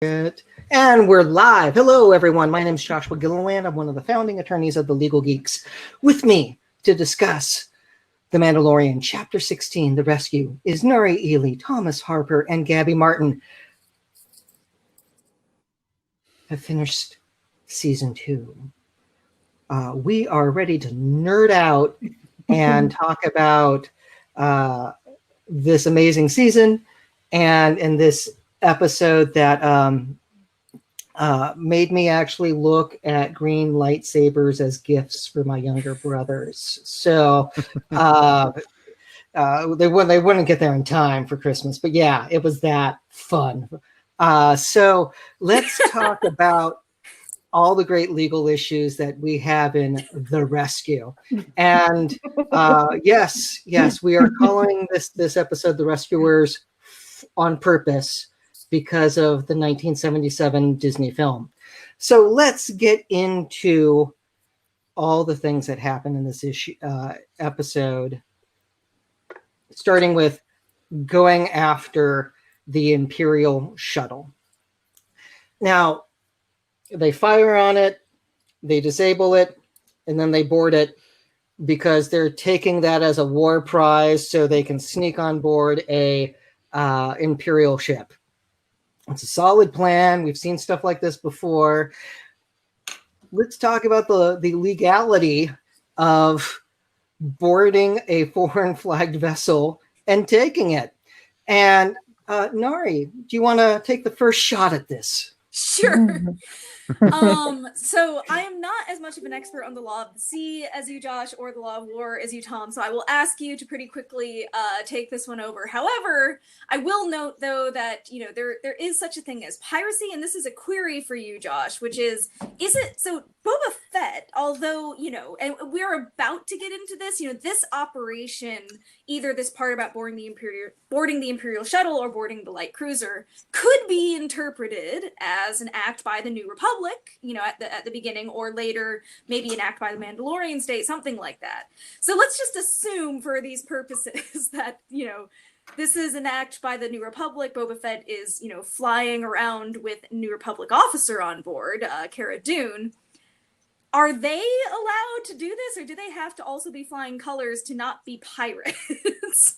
And we're live. Hello, everyone. My name is Joshua Gilliland. I'm one of the founding attorneys of the Legal Geeks. With me to discuss The Mandalorian, Chapter 16, The Rescue, is Nuri Ely, Thomas Harper, and Gabby Martin. Have finished Season 2. We are ready to nerd out and talk about this amazing season, and in this episode that made me actually look at green lightsabers as gifts for my younger brothers. So they wouldn't get there in time for Christmas, but yeah, it was that fun. So let's talk about all the great legal issues that we have in The Rescue. And yes, we are calling this episode The Rescuers on purpose because of the 1977 Disney film. So let's get into all the things that happen in this episode, starting with going after the Imperial shuttle. Now, they fire on it, they disable it, and then they board it because they're taking that as a war prize so they can sneak on board a Imperial ship. It's a solid plan. We've seen stuff like this before. Let's talk about the legality of boarding a foreign flagged vessel and taking it. And Nari, do you want to take the first shot at this? Sure. So I am not as much of an expert on the law of the sea as you, Josh, or the law of war as you, Tom. So I will ask you to pretty quickly take this one over. However, I will note, though, that there is such a thing as piracy, and this is a query for you, Josh, which is it so? Boba Fett, although and we're about to get into this, this operation, either this part about boarding the Imperial shuttle or boarding the light cruiser, could be interpreted as an act by the New Republic, at the beginning, or later maybe an act by the Mandalorian state, something like that. So let's just assume for these purposes that this is an act by the New Republic. Boba Fett is flying around with New Republic officer on board, Cara Dune. Are they allowed to do this, or do they have to also be flying colors to not be pirates?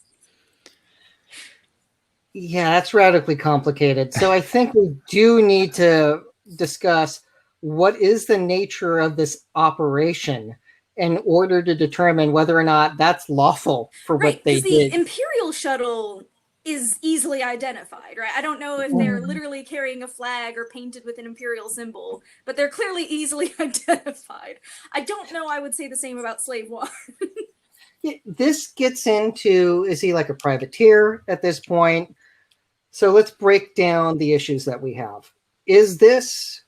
Yeah, that's radically complicated. So I think we do need to discuss what is the nature of this operation in order to determine whether or not that's lawful for what they did. The Imperial shuttle is easily identified, right? I don't know if they're literally carrying a flag or painted with an Imperial symbol, but they're clearly easily identified. I don't know I would say the same about Slave One. This gets into, is he like a privateer at this point? So let's break down the issues that we have. Is this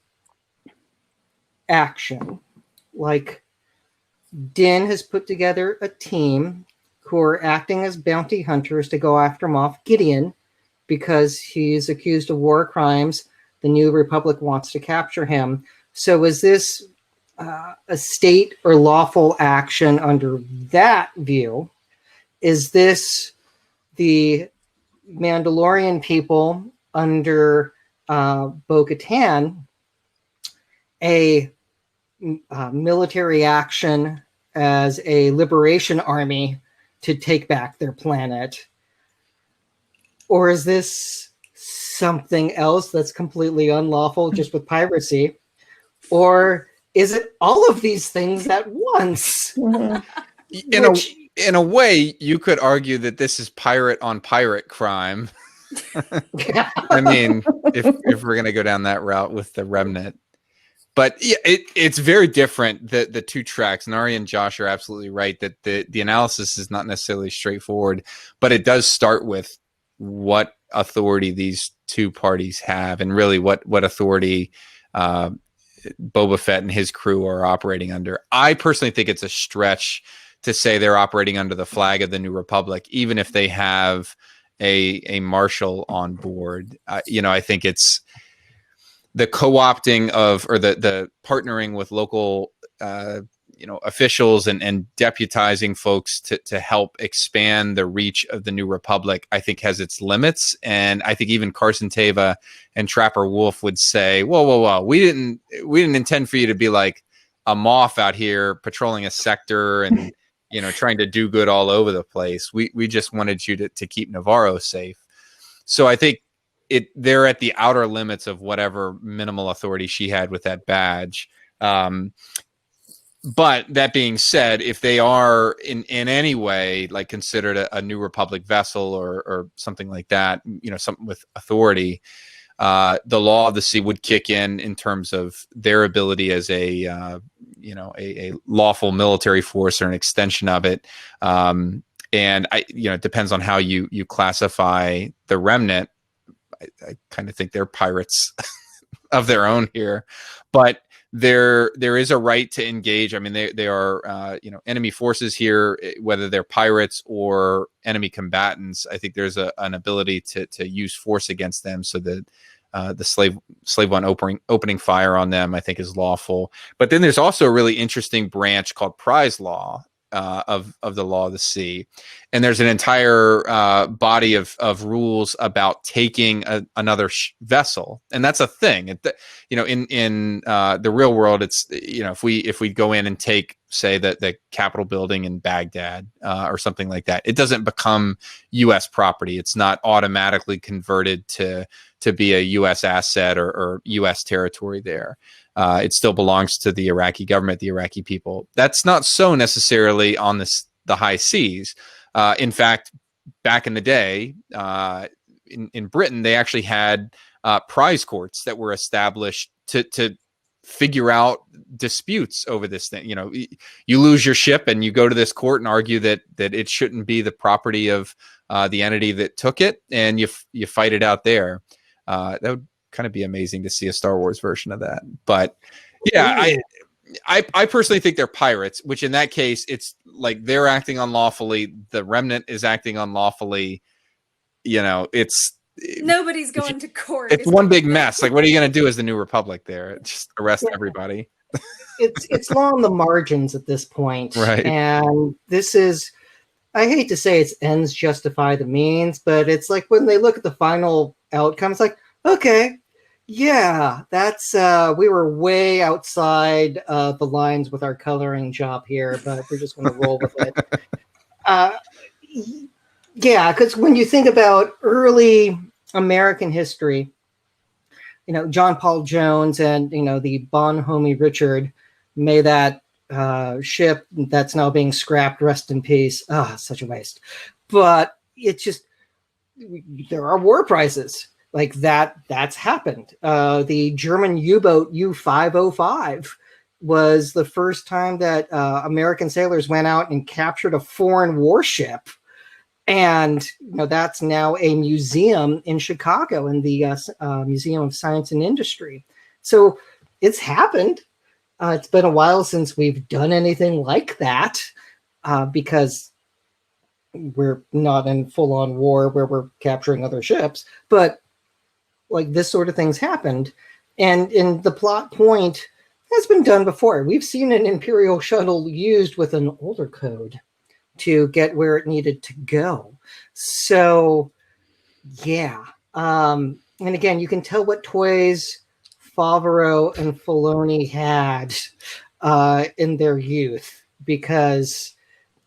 action like Din has put together a team who are acting as bounty hunters to go after Moff Gideon because he's accused of war crimes? The New Republic wants to capture him. So is this a state or lawful action under that view? Is this the Mandalorian people under Bo-Katan, a military action as a liberation army to take back their planet? Or is this something else that's completely unlawful just with piracy? Or is it all of these things at once? In a way, you could argue that this is pirate on pirate crime. I mean, if we're going to go down that route with the Remnant. But yeah, it's very different. The two tracks, Nari and Josh are absolutely right that the analysis is not necessarily straightforward, but it does start with what authority these two parties have, and really what authority Boba Fett and his crew are operating under. I personally think it's a stretch to say they're operating under the flag of the New Republic, even if they have a marshal on board. I think it's the co-opting of, or the partnering with local officials and deputizing folks to help expand the reach of the New Republic, I think has its limits. And I think even Carson Teva and Trapper Wolf would say, whoa, we didn't intend for you to be like a moth out here patrolling a sector and trying to do good all over the place. We just wanted you to keep Navarro safe. So I think they're at the outer limits of whatever minimal authority she had with that badge. But that being said, if they are in any way like considered a New Republic vessel or something like that, something with authority, the law of the sea would kick in terms of their ability as a lawful military force or an extension of it. And it depends on how you classify the remnant. I kind of think they're pirates of their own here, but there is a right to engage. I mean, they are enemy forces here, whether they're pirates or enemy combatants. I think there's an ability to use force against them, so that the slave one opening fire on them, I think, is lawful. But then there's also a really interesting branch called prize law of the law of the sea, and there's an entire body of rules about taking another vessel, and that's a thing. In the real world, it's if we go in and take, say, the Capitol building in Baghdad or something like that, it doesn't become U.S. property. It's not automatically converted to be a U.S. asset or U.S. territory there. It still belongs to the Iraqi government, the Iraqi people. That's not so necessarily on the high seas. In fact, back in the day, in Britain, they actually had prize courts that were established to figure out disputes over this thing. You lose your ship and you go to this court and argue that it shouldn't be the property of the entity that took it, and you fight it out there. That would kind of be amazing to see a Star Wars version of that. But yeah, I personally think they're pirates, which in that case, it's like they're acting unlawfully. The remnant is acting unlawfully. It's nobody's going to court. It's one big mess. Like, what are you going to do as the New Republic there? Just arrest everybody. It's law on the margins at this point. Right. And this is, I hate to say it's ends justify the means, but it's like when they look at the final outcome, it's like, okay, yeah, that's we were way outside the lines with our coloring job here, but we're just going to roll with it. Yeah, because when you think about early American history, John Paul Jones and the Bonhomie Richard, may that ship that's now being scrapped rest in peace. Such a waste. But it's just, there are war prizes. Like that's happened. The German U-boat U-505 was the first time that American sailors went out and captured a foreign warship. And that's now a museum in Chicago, in the Museum of Science and Industry. So it's happened. It's been a while since we've done anything like that because we're not in full-on war where we're capturing other ships. But like this sort of thing's happened. And in the plot point has been done before. We've seen an Imperial shuttle used with an older code to get where it needed to go. So, yeah. And again, you can tell what toys Favreau and Filoni had in their youth, because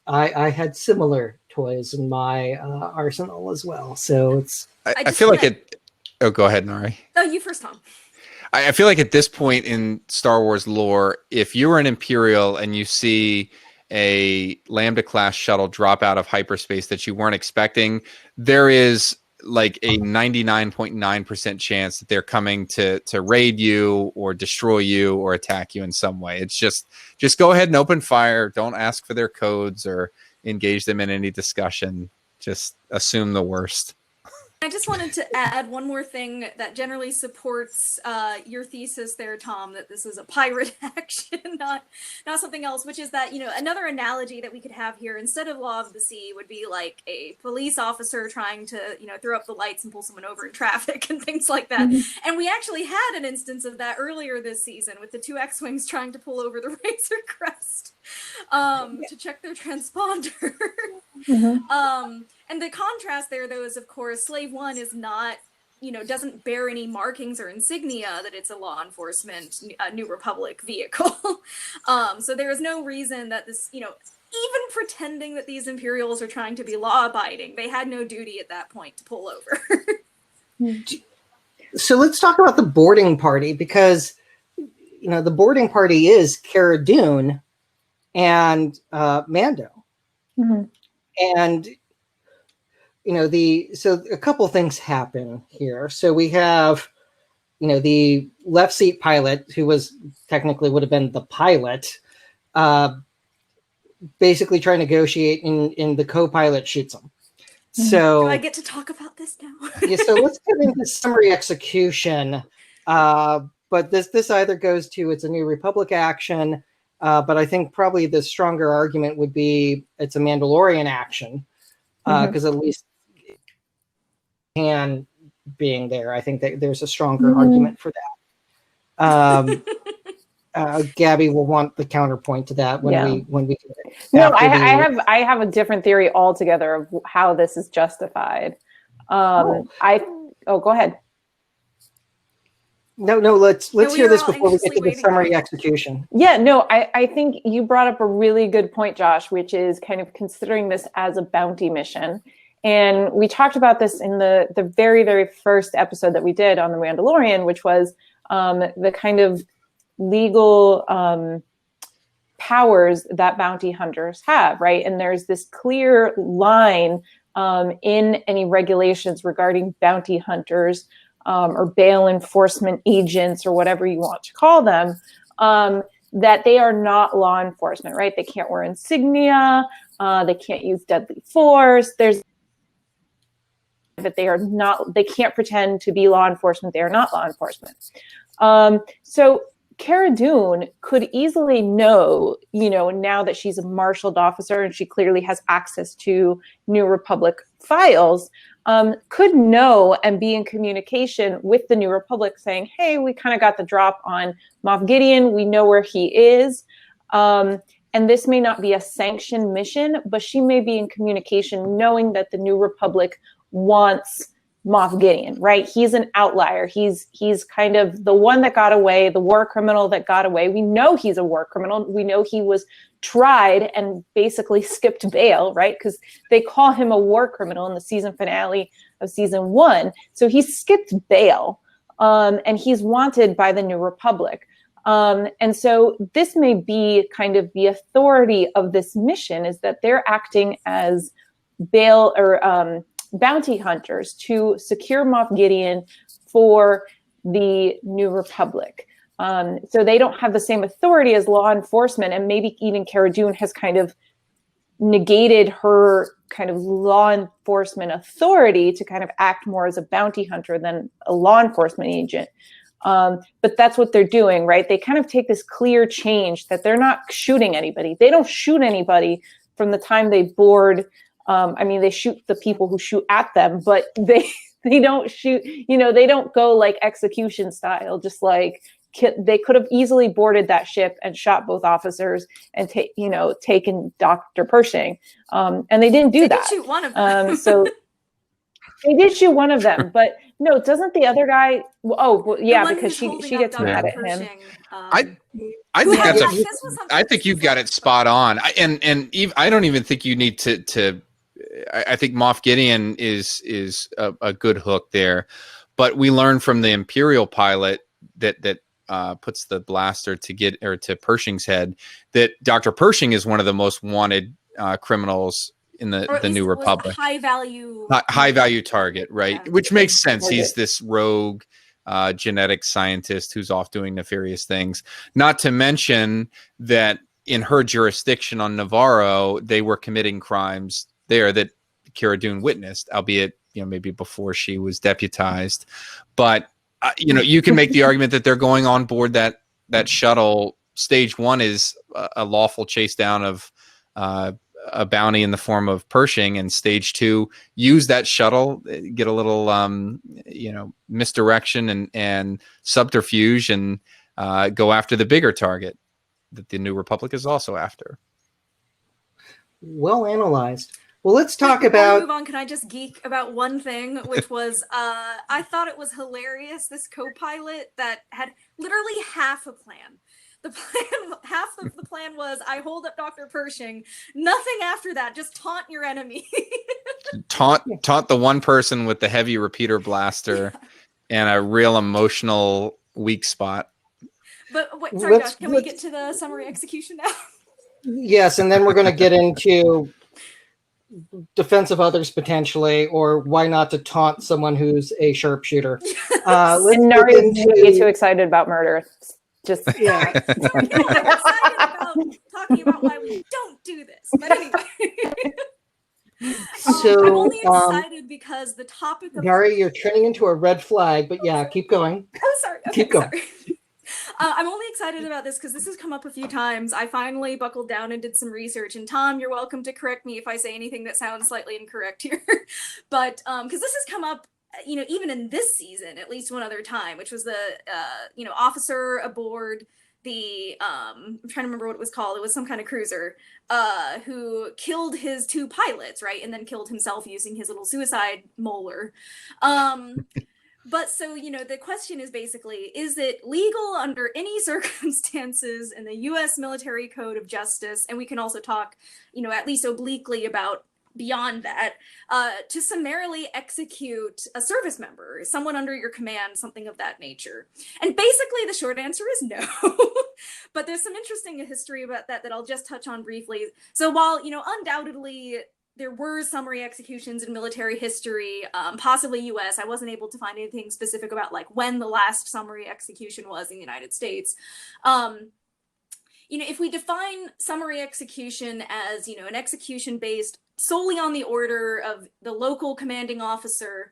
I had similar toys in my arsenal as well. So it's... I feel like it... Oh, go ahead, Nari. Oh, you first, Tom. I feel like at this point in Star Wars lore, if you're an Imperial and you see a Lambda class shuttle drop out of hyperspace that you weren't expecting, there is like a 99.9% chance that they're coming to raid you or destroy you or attack you in some way. It's just go ahead and open fire. Don't ask for their codes or engage them in any discussion. Just assume the worst. I just wanted to add one more thing that generally supports your thesis there, Tom, that this is a pirate action, not something else, which is that, another analogy that we could have here instead of Law of the Sea would be like a police officer trying to, throw up the lights and pull someone over in traffic and things like that. Mm-hmm. And we actually had an instance of that earlier this season with the two X-Wings trying to pull over the Razor Crest. to check their transponder. And the contrast there, though, is of course Slave One is not, doesn't bear any markings or insignia that it's a law enforcement New Republic vehicle. So there is no reason that this, even pretending that these Imperials are trying to be law-abiding, they had no duty at that point to pull over. So let's talk about the boarding party, because the boarding party is Cara Dune and Mando. And so a couple things happen here. So we have the left seat pilot, who would have been the pilot, basically trying to negotiate, and the co-pilot shoots him. So do I get to talk about this now? Yeah, so let's get into summary execution. But this either goes to it's a New Republic action, but I think probably the stronger argument would be it's a Mandalorian action, because at least Han being there, I think that there's a stronger argument for that. Gabby will want the counterpoint to that when we do it. No, I have a different theory altogether of how this is justified. Go ahead. No, let's hear this before we get to the summary execution. Yeah, no, I think you brought up a really good point, Josh, which is kind of considering this as a bounty mission. And we talked about this in the very, very first episode that we did on The Mandalorian, which was the kind of legal powers that bounty hunters have, right? And there's this clear line in any regulations regarding bounty hunters or bail enforcement agents, or whatever you want to call them, that they are not law enforcement, right? They can't wear insignia, they can't use deadly force. That they can't pretend to be law enforcement. They are not law enforcement. So Cara Dune could easily know, now that she's a marshaled officer and she clearly has access to New Republic files, could know and be in communication with the New Republic saying, hey, we kind of got the drop on Moff Gideon. We know where he is. And this may not be a sanctioned mission, but she may be in communication knowing that the New Republic wants Moff Gideon, right? He's an outlier. He's kind of the one that got away, the war criminal that got away. We know he's a war criminal. We know he was tried and basically skipped bail, right? Because they call him a war criminal in the season finale of season 1. So he skipped bail, and he's wanted by the New Republic. And so this may be kind of the authority of this mission, is that they're acting as bail or bounty hunters to secure Moff Gideon for the New Republic. So they don't have the same authority as law enforcement, and maybe even Cara Dune has kind of negated her kind of law enforcement authority to kind of act more as a bounty hunter than a law enforcement agent. But that's what they're doing, right? They kind of take this clear change that they're not shooting anybody. They don't shoot anybody from the time they board. They shoot the people who shoot at them, but they don't shoot, they don't go like execution style, just like they could have easily boarded that ship and shot both officers and taken Dr. Pershing. And they didn't do that. They did shoot one of them. So they did shoot one of them, but no, doesn't the other guy? Because she gets mad at him. I think I think you've got it spot on. I don't even think you need to. I think Moff Gideon is a good hook there, but we learned from the Imperial pilot that puts the blaster to Pershing's head that Dr. Pershing is one of the most wanted criminals in the New Republic. High value target, right? Yeah. Which makes sense. He's this rogue genetic scientist who's off doing nefarious things. Not to mention that in her jurisdiction on Navarro, they were committing crimes there that Cara Dune witnessed, albeit maybe before she was deputized. But you can make the argument that they're going on board that shuttle. Stage 1 is a lawful chase down of a bounty in the form of Pershing, and stage 2 use that shuttle, get a little misdirection and subterfuge, and go after the bigger target. that the New Republic is also after. Well analyzed. Well, let's talk Before we about. move on, can I just geek about one thing, which was I thought it was hilarious. This co-pilot that had literally half a plan. The plan, half of the plan was I hold up Dr. Pershing. Nothing after that. Just taunt your enemy. Taunt the one person with the heavy repeater blaster and a real emotional weak spot. But wait, sorry, Josh. Can we get to the summary execution now? Yes, and then we're going to get into defense of others potentially, or why not to taunt someone who's a sharpshooter. And Nari is way too excited about murder. Just yeah. I'm excited about talking about why we don't do this. But anyway. So I'm only excited because the topic of Nari, you're turning into a red flag, but yeah, keep going. Oh, sorry. Okay, Keep going. sorry. I'm only excited about this because this has come up a few times. I finally buckled down and did some research. And Tom, you're welcome to correct me if I say anything that sounds slightly incorrect here. But because this has come up, even in this season, at least one other time, which was the, officer aboard the, I'm trying to remember what it was called. It was some kind of cruiser who killed his two pilots, right? And then killed himself using his little suicide molar. But so, the question is basically, is it legal under any circumstances in the U.S. Military Code of Justice, and we can also talk, at least obliquely about beyond that, to summarily execute a service member, someone under your command, something of that nature? And basically the short answer is no. But there's some interesting history about that I'll just touch on briefly. So while, undoubtedly there were summary executions in military history, possibly US. I wasn't able to find anything specific about like when the last summary execution was in the United States. If we define summary execution as, an execution based solely on the order of the local commanding officer,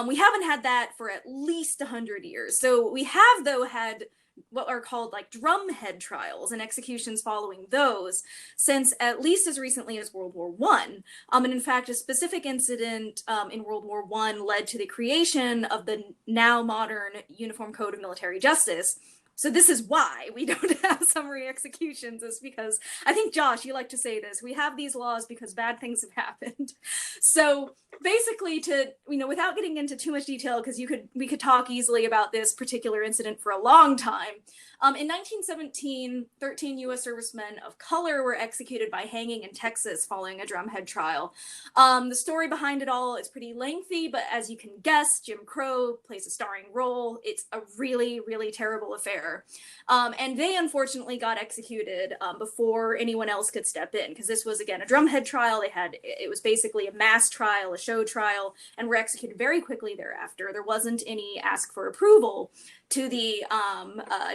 we haven't had that for at least 100 years. So we have, though, had what are called like drumhead trials and executions following those since at least as recently as World War I. And in fact, a specific incident in World War I led to the creation of the now modern Uniform Code of Military Justice. So this is why we don't have summary executions, is because I think, Josh, you like to say this, we have these laws because bad things have happened. So basically, without getting into too much detail, because we could talk easily about this particular incident for a long time. In 1917, 13 U.S. servicemen of color were executed by hanging in Texas following a drumhead trial. The story behind it all is pretty lengthy, but as you can guess, Jim Crow plays a starring role. It's a really, really terrible affair. And they unfortunately got executed before anyone else could step in, because this was, again, a drumhead trial. It was basically a mass trial, a show trial, and were executed very quickly thereafter. There wasn't any ask for approval to the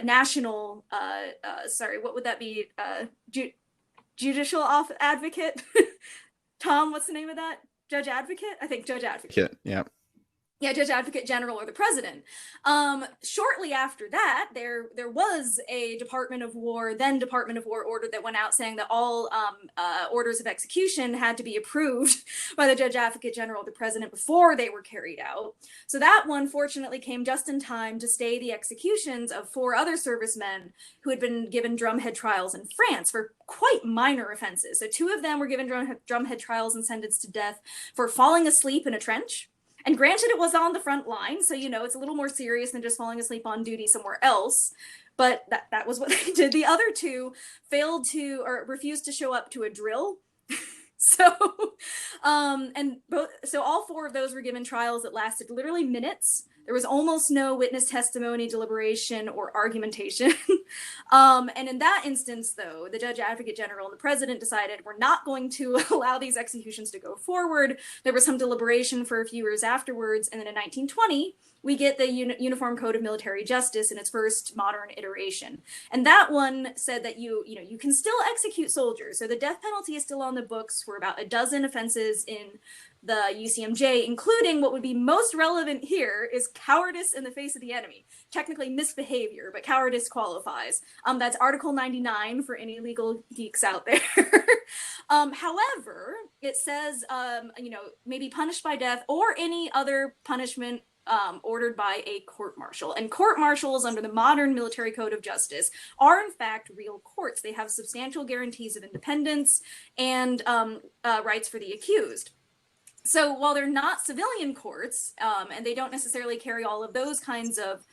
national, what would that be? Judicial advocate? Tom, what's the name of that? Judge advocate? I think judge advocate. Yeah. Yeah, Judge Advocate General or the President. Shortly after that, there was a Department of War order that went out saying that all orders of execution had to be approved by the Judge Advocate General or the President before they were carried out. So that one fortunately came just in time to stay the executions of 4 other servicemen who had been given drumhead trials in France for quite minor offenses. So 2 of them were given drumhead trials and sentenced to death for falling asleep in a trench. And granted, it was on the front line, so, it's a little more serious than just falling asleep on duty somewhere else. But that was what they did. The other 2 failed to, or refused to show up to a drill. So all 4 of those were given trials that lasted literally minutes. There was almost no witness testimony, deliberation, or argumentation. And in that instance, though, the Judge Advocate General and the President decided we're not going to allow these executions to go forward. There was some deliberation for a few years afterwards. And then in 1920, we get the Uniform Code of Military Justice in its first modern iteration. And that one said that you can still execute soldiers. So the death penalty is still on the books for about a dozen offenses in the UCMJ, including what would be most relevant here is cowardice in the face of the enemy. Technically misbehavior, but cowardice qualifies. That's Article 99 for any legal geeks out there. However, it says, maybe punished by death or any other punishment ordered by a court-martial. And court-martials under the modern military code of justice are in fact real courts. They have substantial guarantees of independence and rights for the accused. So while they're not civilian courts, and they don't necessarily carry all of those kinds of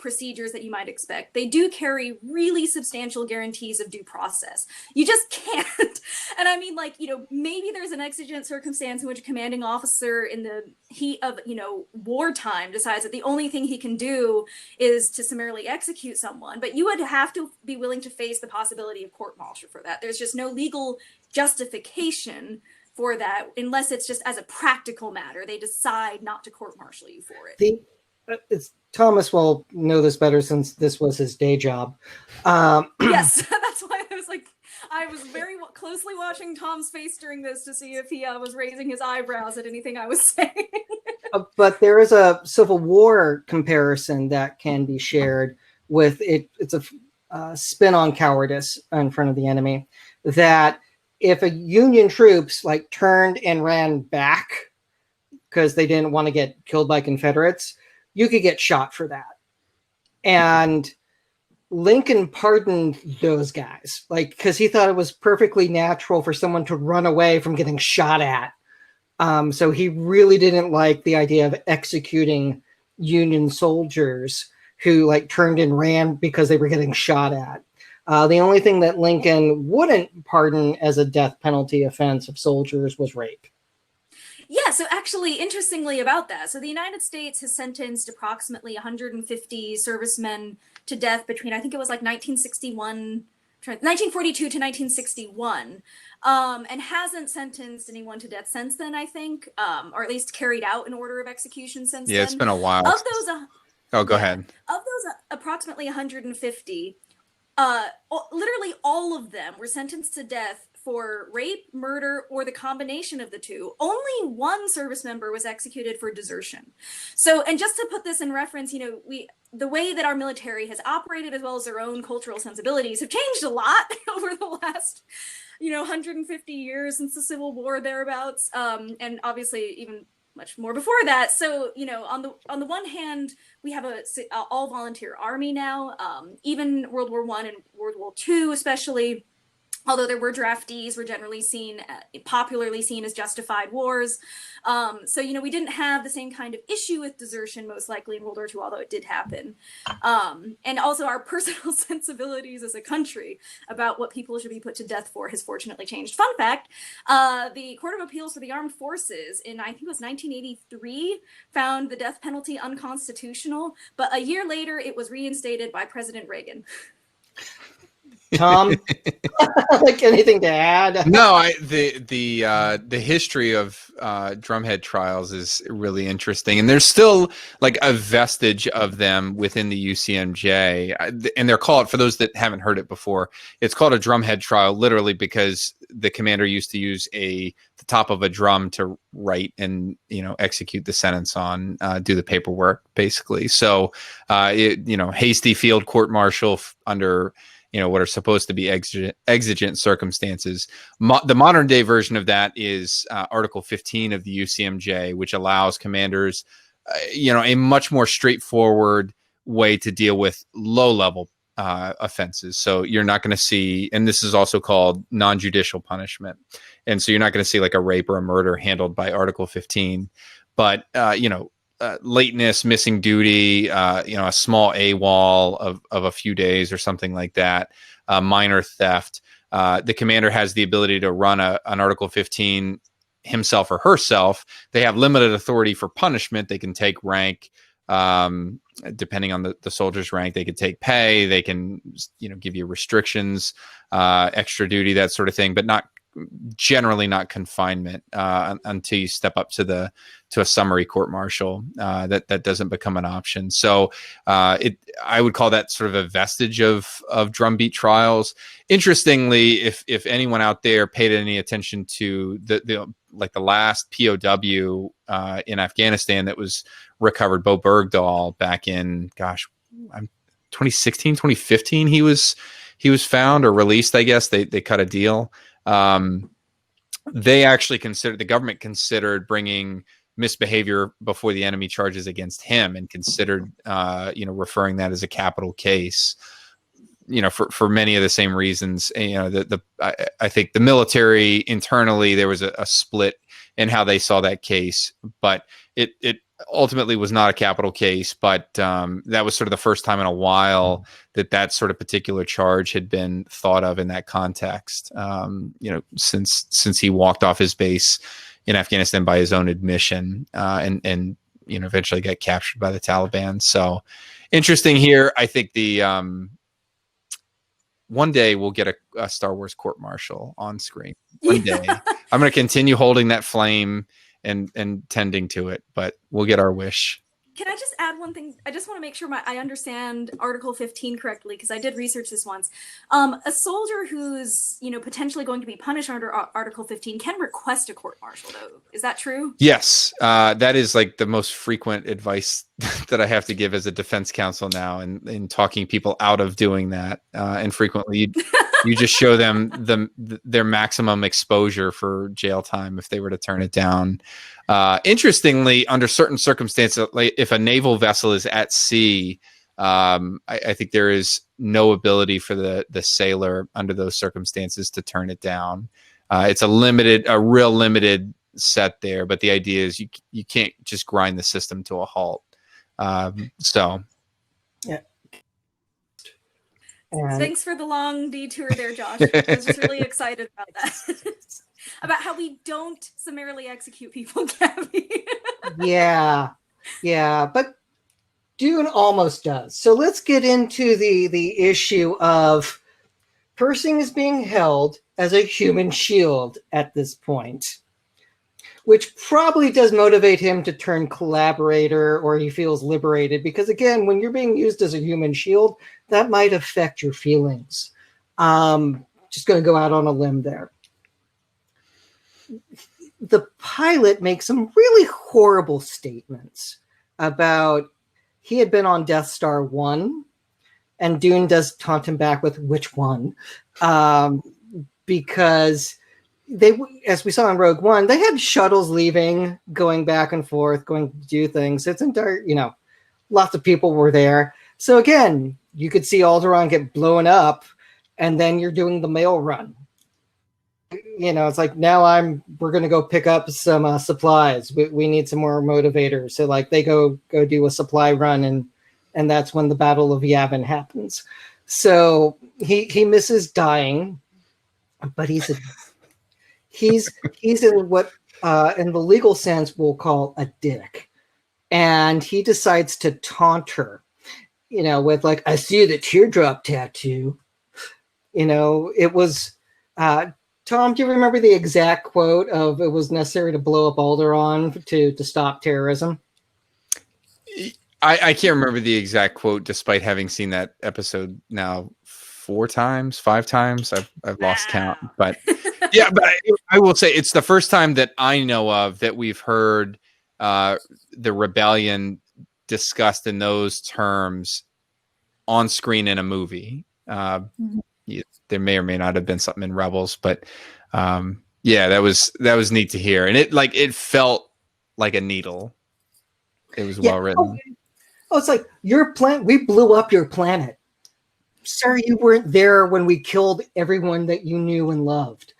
procedures that you might expect, they do carry really substantial guarantees of due process. You just can't. And I mean, like, maybe there's an exigent circumstance in which a commanding officer in the heat of, wartime decides that the only thing he can do is to summarily execute someone. But you would have to be willing to face the possibility of court-martial for that. There's just no legal justification for that, unless it's just as a practical matter, they decide not to court-martial you for it. Thomas will know this better since this was his day job. Yes, that's why I was very closely watching Tom's face during this to see if he was raising his eyebrows at anything I was saying. But there is a Civil War comparison that can be shared with it. It's a spin on cowardice in front of the enemy, that if a Union troops like turned and ran back because they didn't want to get killed by Confederates, you could get shot for that. And Lincoln pardoned those guys, because he thought it was perfectly natural for someone to run away from getting shot at. So he really didn't like the idea of executing Union soldiers who turned and ran because they were getting shot at. The only thing that Lincoln wouldn't pardon as a death penalty offense of soldiers was rape. Yeah, so actually, interestingly about that, so the United States has sentenced approximately 150 servicemen to death between, I think it was 1942 to 1961, and hasn't sentenced anyone to death since then, I think, or at least carried out an order of execution since then. Yeah, it's been a while. Of those, go ahead. Of those approximately 150, literally all of them were sentenced to death for rape, murder, or the combination of the two. Only one service member was executed for desertion. So, and just to put this in reference, the way that our military has operated, as well as their own cultural sensibilities, have changed a lot over the last, 150 years since the Civil War, thereabouts, and obviously even much more before that. So, on the one hand, we have a all volunteer army now. Even World War I and World War II, especially, although there were draftees, were generally popularly seen as justified wars. So, we didn't have the same kind of issue with desertion, most likely, in World War II, although it did happen. And also our personal sensibilities as a country about what people should be put to death for has fortunately changed. Fun fact, the Court of Appeals for the Armed Forces in, I think it was 1983, found the death penalty unconstitutional, but a year later it was reinstated by President Reagan. Tom, anything to add? No, the history of drumhead trials is really interesting, and there's still a vestige of them within the UCMJ, and they're called, for those that haven't heard it before, it's called a drumhead trial literally because the commander used to use the top of a drum to write and execute the sentence on, do the paperwork basically. So hasty field court martial under what are supposed to be exigent circumstances. The modern day version of that is Article 15 of the UCMJ, which allows commanders, a much more straightforward way to deal with low level offenses. So you're not going to see, and this is also called non-judicial punishment. And so you're not going to see a rape or a murder handled by Article 15, but lateness, missing duty, a small AWOL of a few days or something like that, minor theft. The commander has the ability to run an Article 15 himself or herself. They have limited authority for punishment. They can take rank, depending on the soldier's rank. They could take pay. They can, give you restrictions, extra duty, that sort of thing, but generally not confinement until you step up to a summary court martial. That doesn't become an option. So I would call that sort of a vestige of drumbeat trials. Interestingly, if anyone out there paid any attention to the last POW in Afghanistan that was recovered, Bo Bergdahl, back in 2016, 2015, he was found or released. I guess they cut a deal. They actually the government considered bringing misbehavior before the enemy charges against him, and considered, referring that as a capital case, for many of the same reasons. I think the military internally, there was a split in how they saw that case, but it ultimately was not a capital case. But that was sort of the first time in a while that sort of particular charge had been thought of in that context. Since he walked off his base in Afghanistan by his own admission, and eventually got captured by the Taliban. So interesting here. I think one day we'll get a Star Wars court martial on screen. One day. I'm going to continue holding that flame and tending to it, but we'll get our wish. Can I just add one thing? I just want to make sure I understand Article 15 correctly, because I did research this once. A soldier who's, potentially going to be punished under Article 15 can request a court-martial, though. Is that true? Yes. That is like the most frequent advice that I have to give as a defense counsel now, and in talking people out of doing that. And frequently you just show them their maximum exposure for jail time if they were to turn it down. Interestingly, under certain circumstances, like if a naval vessel is at sea, I think there is no ability for the sailor under those circumstances to turn it down. It's a real limited set there, but the idea is you can't just grind the system to a halt. Yeah. And thanks for the long detour there, Josh. I was just really excited about that. About how we don't summarily execute people, Gabby. yeah, but Dune almost does. So let's get into the issue of Pershing is being held as a human shield at this point, which probably does motivate him to turn collaborator, or he feels liberated, because again, when you're being used as a human shield, that might affect your feelings. Just going to go out on a limb there. The pilot makes some really horrible statements about he had been on Death Star 1, and Dune does taunt him back with which one, because they, as we saw in Rogue One, they had shuttles leaving, going back and forth, going to do things. It's entire, lots of people were there. So again, you could see Alderaan get blown up, and then you're doing the mail run. It's like, now we're going to go pick up some supplies. We need some more motivators. So like they go do a supply run, and that's when the Battle of Yavin happens. So he misses dying, but he's in what in the legal sense we'll call a dick. And he decides to taunt her, with like, I see the teardrop tattoo. It was Tom, do you remember the exact quote of it was necessary to blow up Alderaan to stop terrorism? I can't remember the exact quote, despite having seen that episode now 5 times. I've lost count, but yeah, but I will say it's the first time that I know of that we've heard the rebellion discussed in those terms on screen in a movie. There may or may not have been something in Rebels, but that was neat to hear, and it felt like a needle. It was well written. Oh, it's like your planet. We blew up your planet. Sir, you weren't there when we killed everyone that you knew and loved.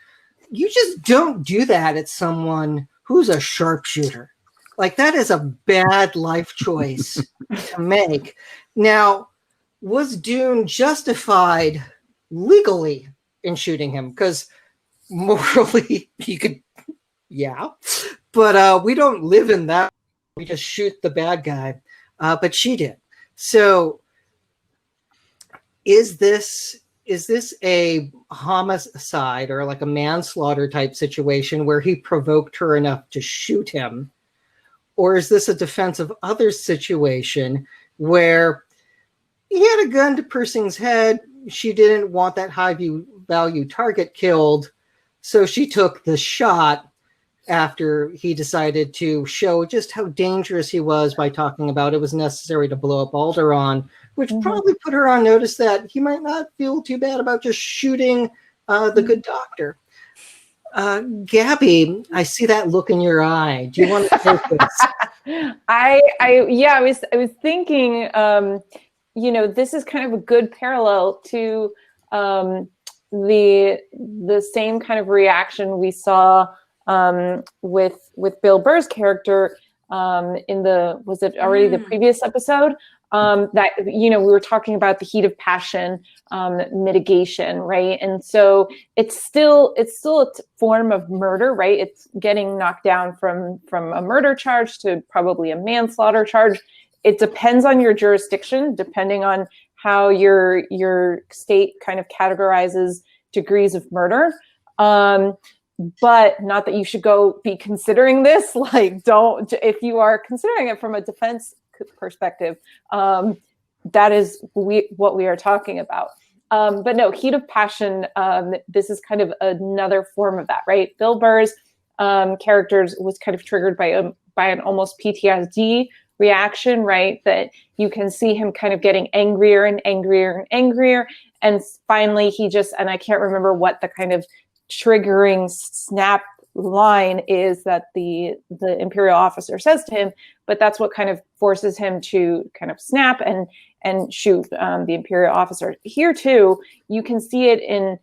You just don't do that at someone who's a sharpshooter. Like, that is a bad life choice to make. Now, was Dune justified legally in shooting him? Because morally, he could, but we don't live in that. We just shoot the bad guy, but she did. So is this a homicide or like a manslaughter type situation where he provoked her enough to shoot him? Or is this a defense of others situation where he had a gun to Pershing's head, she didn't want that high value target killed, so she took the shot after he decided to show just how dangerous he was by talking about it was necessary to blow up Alderaan, which probably put her on notice that he might not feel too bad about just shooting the good doctor. Gabby, I see that look in your eye. Do you want to take this? I was thinking, this is kind of a good parallel to the same kind of reaction we saw with Bill Burr's character was it already the previous episode? That we were talking about the heat of passion mitigation, right? And so it's still a form of murder, right? It's getting knocked down from a murder charge to probably a manslaughter charge. It depends on your jurisdiction, depending on how your state kind of categorizes degrees of murder. But not that you should go be considering this. Like, don't, if you are considering it from a defense perspective, that is what we are talking about. But no, heat of passion, this is kind of another form of that, right? Bill Burr's characters was kind of triggered by an almost PTSD reaction, right? That you can see him kind of getting angrier and angrier and angrier. And finally, and I can't remember what the kind of triggering snap line is that the Imperial officer says to him, but that's what kind of forces him to kind of snap and shoot the Imperial officer. Here too, you can see it in,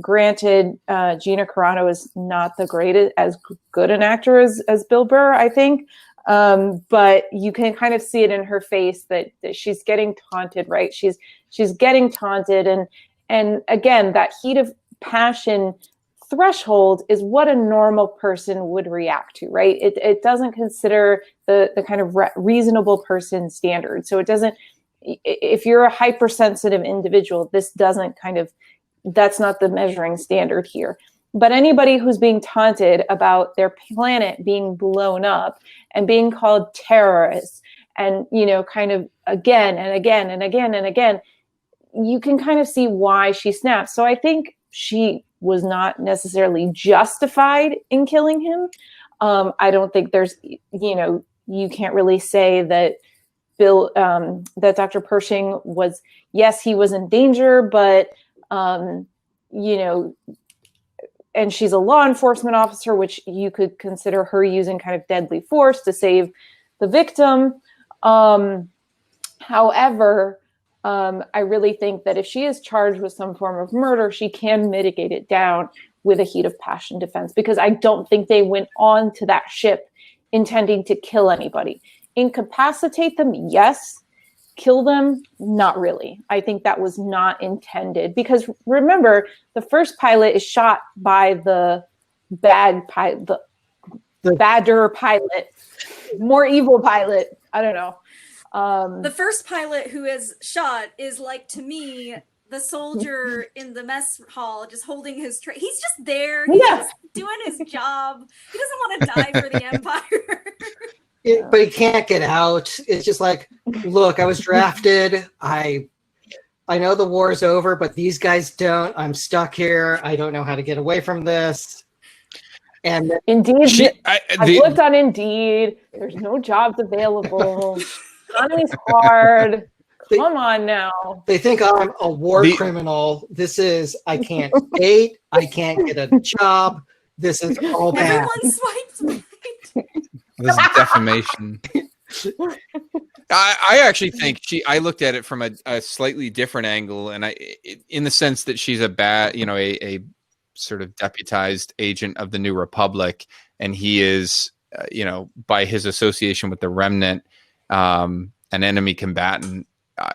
granted, Gina Carano is not as good an actor as Bill Burr, I think. But you can kind of see it in her face that she's getting taunted, right? She's getting taunted. And again, that heat of passion threshold is what a normal person would react to, right? It doesn't consider the kind of reasonable person standard. So it doesn't, if you're a hypersensitive individual, that's not the measuring standard here. But anybody who's being taunted about their planet being blown up and being called terrorists and, kind of again and again and again and again, you can kind of see why she snaps. So I think she was not necessarily justified in killing him. I don't think there's, you can't really say that that Dr. Pershing was, yes, he was in danger, but, and she's a law enforcement officer, which you could consider her using kind of deadly force to save the victim. However, I really think that if she is charged with some form of murder, she can mitigate it down with a heat of passion defense, because I don't think they went on to that ship intending to kill anybody. Incapacitate them, yes. Kill them, not really. I think that was not intended, because remember, the first pilot is shot by the bad pilot, the badder pilot, more evil pilot. I don't know. The first pilot who is shot is, like, to me, the soldier in the mess hall just holding his tray. He's just there. He's just doing his job. He doesn't want to die for the Empire. But he can't get out. It's just like, look, I was drafted. I know the war's over, but these guys don't. I'm stuck here. I don't know how to get away from this. And Indeed, I've looked on Indeed. There's no jobs available. Economy's hard. Come on now. They think I'm a war criminal. I can't date. I can't get a job. This is all bad. Everyone swipes right. This is defamation. I actually think I looked at it from a slightly different angle, and in the sense that she's a sort of deputized agent of the New Republic, and he is, by his association with the Remnant, an enemy combatant.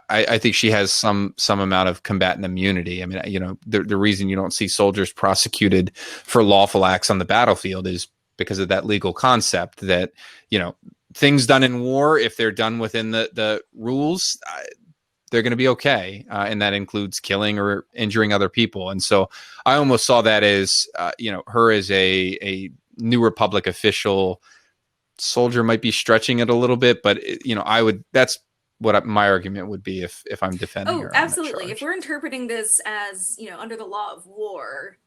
I think she has some amount of combatant immunity. I mean, the reason you don't see soldiers prosecuted for lawful acts on the battlefield is because of that legal concept that, things done in war, if they're done within the rules, they're going to be okay. And that includes killing or injuring other people. And so I almost saw that as, her as a New Republic official. Soldier might be stretching it a little bit, but that's what my argument would be if I'm defending her. Oh, absolutely. If we're interpreting this as, under the law of war,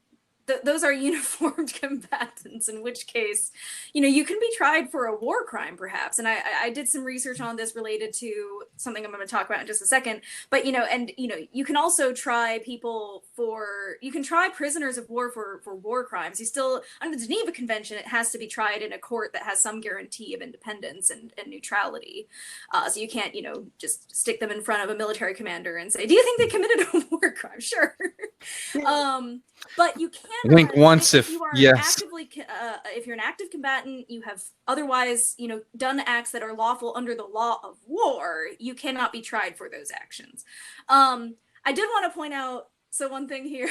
those are uniformed combatants, in which case, you can be tried for a war crime, perhaps. And I did some research on this related to something I'm going to talk about in just a second. But, you can also try prisoners of war for war crimes. You still, under the Geneva Convention, it has to be tried in a court that has some guarantee of independence and neutrality. So you can't, just stick them in front of a military commander and say, do you think they committed a war crime? Sure. But you can Wink once if you are yes. if you're an active combatant, you have otherwise, done acts that are lawful under the law of war, you cannot be tried for those actions. I did want to point out, one thing here.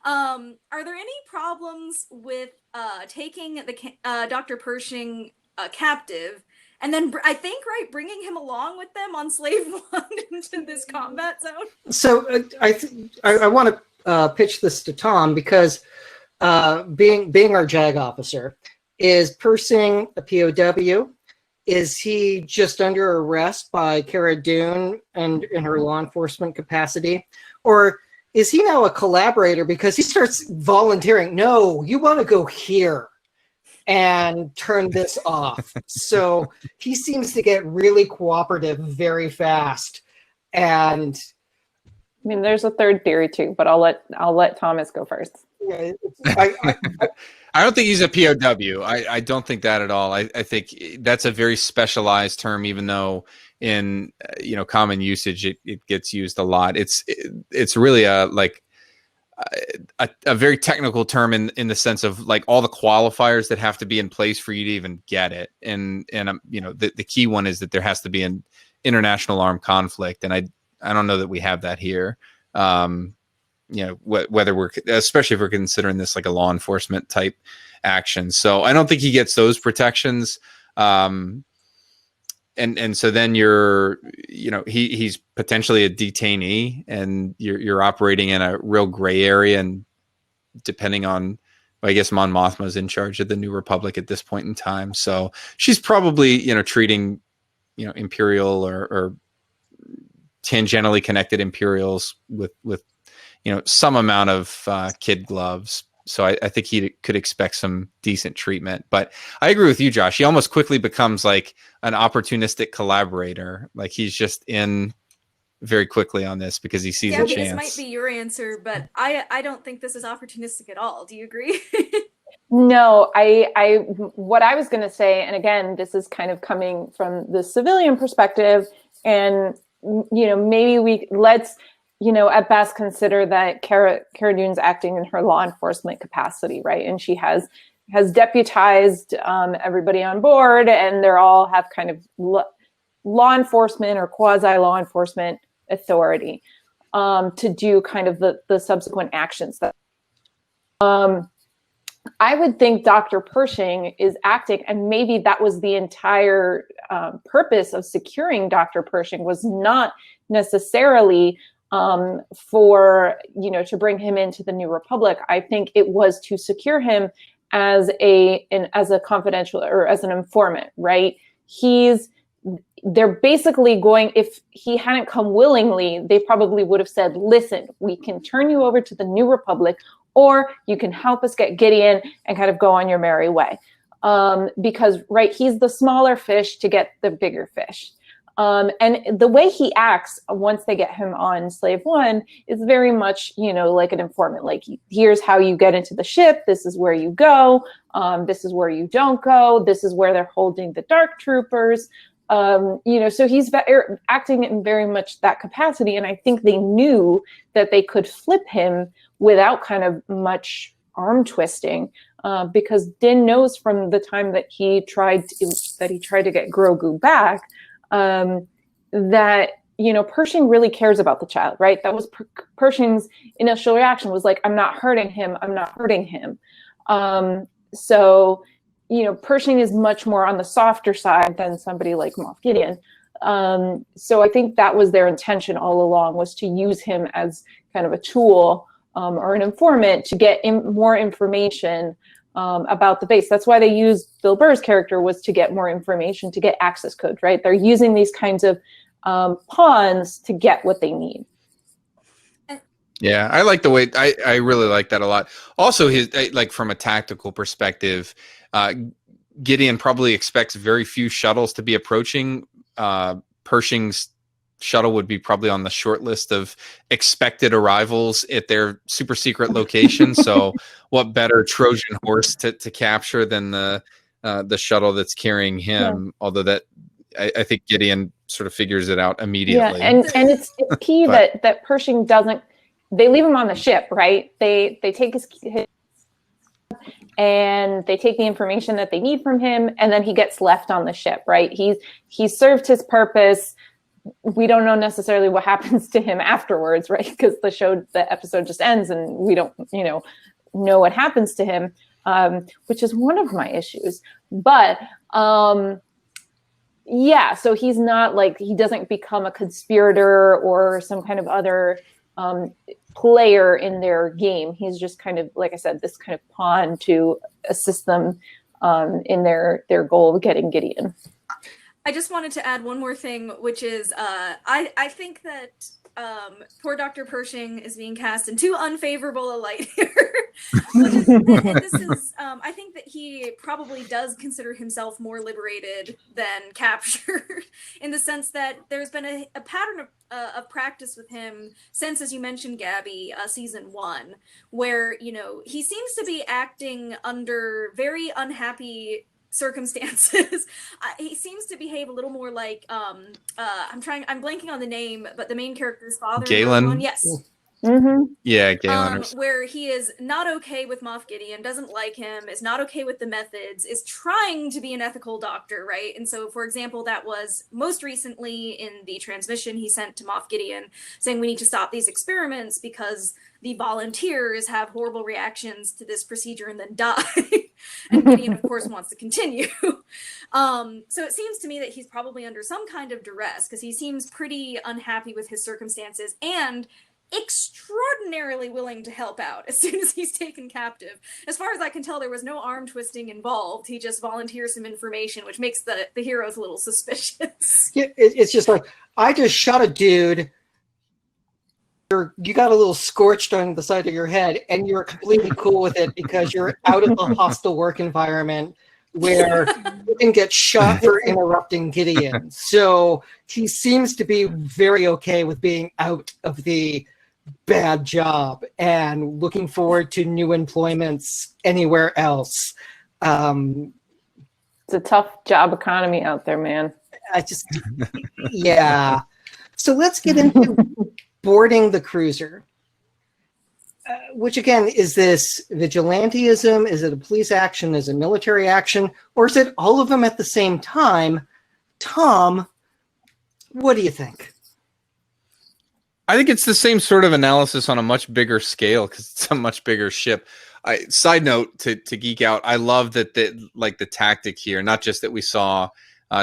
Are there any problems with taking the Dr. Pershing captive, and then I think bringing him along with them on Slave One into this combat zone? So I want to pitch this to Tom, because being our JAG officer, is Pershing a POW? Is he just under arrest by Cara Dune and in her law enforcement capacity? Or is he now a collaborator because he starts volunteering? No, you want to go here and turn this off. So he seems to get really cooperative very fast. And I mean, there's a third theory too, but I'll let Thomas go first. Yeah, I don't think he's a POW. I don't think that at all. I think that's a very specialized term, even though in common usage it gets used a lot. It's really a very technical term in the sense of like all the qualifiers that have to be in place for you to even get it. And the key one is that there has to be an international armed conflict, and I don't know that we have that here. Whether especially if we're considering this like a law enforcement type action. So I don't think he gets those protections. And so then he's potentially a detainee, and you're operating in a real gray area. And depending on, I guess Mon Mothma's in charge of the New Republic at this point in time. So she's probably, treating, Imperial or tangentially connected Imperials with some amount of kid gloves. So I think he could expect some decent treatment. But I agree with you, Josh. He almost quickly becomes like an opportunistic collaborator. Like he's just in very quickly on this because he sees a chance. This might be your answer, but I don't think this is opportunistic at all. Do you agree? No, what I was going to say, and again, this is kind of coming from the civilian perspective, and maybe let's at best consider that Cara Dune's acting in her law enforcement capacity, right? And she has deputized everybody on board, and they're all have kind of law enforcement or quasi law enforcement authority to do kind of the subsequent actions that. I would think Dr. Pershing is acting, and maybe that was the entire purpose of securing Dr. Pershing, was not necessarily for, to bring him into the New Republic. I think it was to secure him as a confidential or as an informant, right? They're basically going, if he hadn't come willingly, they probably would have said, listen, we can turn you over to the New Republic, or you can help us get Gideon and kind of go on your merry way. Because, right, he's the smaller fish to get the bigger fish. And the way he acts once they get him on Slave One is very much, like an informant. Like, here's how you get into the ship. This is where you go. This is where you don't go. This is where they're holding the dark troopers. So he's acting in very much that capacity. And I think they knew that they could flip him without kind of much arm twisting, because Din knows from the time that he tried to get Grogu back, that, Pershing really cares about the child, right? That was Pershing's initial reaction, was like, I'm not hurting him. I'm not hurting him. So Pershing is much more on the softer side than somebody like Moff Gideon. So I think that was their intention all along, was to use him as kind of a tool or an informant to get more information about the base. That's why they used Bill Burr's character, was to get more information, to get access codes, right? They're using these kinds of pawns to get what they need. Yeah, I like the way I really like that a lot. Also, his like from a tactical perspective, Gideon probably expects very few shuttles to be approaching. Pershing's shuttle would be probably on the short list of expected arrivals at their super secret location. So, what better Trojan horse to capture than the shuttle that's carrying him? Yeah. Although that I think Gideon sort of figures it out immediately. Yeah, and it's key that Pershing doesn't. They leave him on the ship, right? They take his and they take the information that they need from him, and then he gets left on the ship, right? He's served his purpose. We don't know necessarily what happens to him afterwards, right? Because the episode just ends, and we don't, know what happens to him, which is one of my issues. But yeah, so he's not like, he doesn't become a conspirator or some kind of other player in their game. He's just kind of, like I said, this kind of pawn to assist them in their goal of getting Gideon. I just wanted to add one more thing, which is I think that poor Dr. Pershing is being cast in too unfavorable a light here. I think that he probably does consider himself more liberated than captured, in the sense that there's been a pattern of practice with him since, as you mentioned, Gabby, season 1, where, he seems to be acting under very unhappy circumstances. He seems to behave a little more like I'm blanking on the name, but the main character's father. Galen. Yes. Mm-hmm. Yeah, Galen. Where he is not okay with Moff Gideon, doesn't like him, is not okay with the methods, is trying to be an ethical doctor, right? And so, for example, that was most recently in the transmission he sent to Moff Gideon, saying we need to stop these experiments because the volunteers have horrible reactions to this procedure and then die. And Gideon, of course, wants to continue. So it seems to me that he's probably under some kind of duress, because he seems pretty unhappy with his circumstances and extraordinarily willing to help out as soon as he's taken captive. As far as I can tell, there was no arm twisting involved. He just volunteers some information, which makes the heroes a little suspicious. Yeah, it's just like, I just shot a dude. You got a little scorched on the side of your head, and you're completely cool with it because you're out of the hostile work environment where you can get shot for interrupting Gideon. So he seems to be very okay with being out of the bad job and looking forward to new employments anywhere else. It's a tough job economy out there, man. Yeah. So let's get into boarding the cruiser, which again, is this vigilantism? Is it a police action? Is it military action? Or is it all of them at the same time? Tom, what do you think? I think it's the same sort of analysis on a much bigger scale because it's a much bigger ship. Side note to geek out, I love that the tactic here, not just that we saw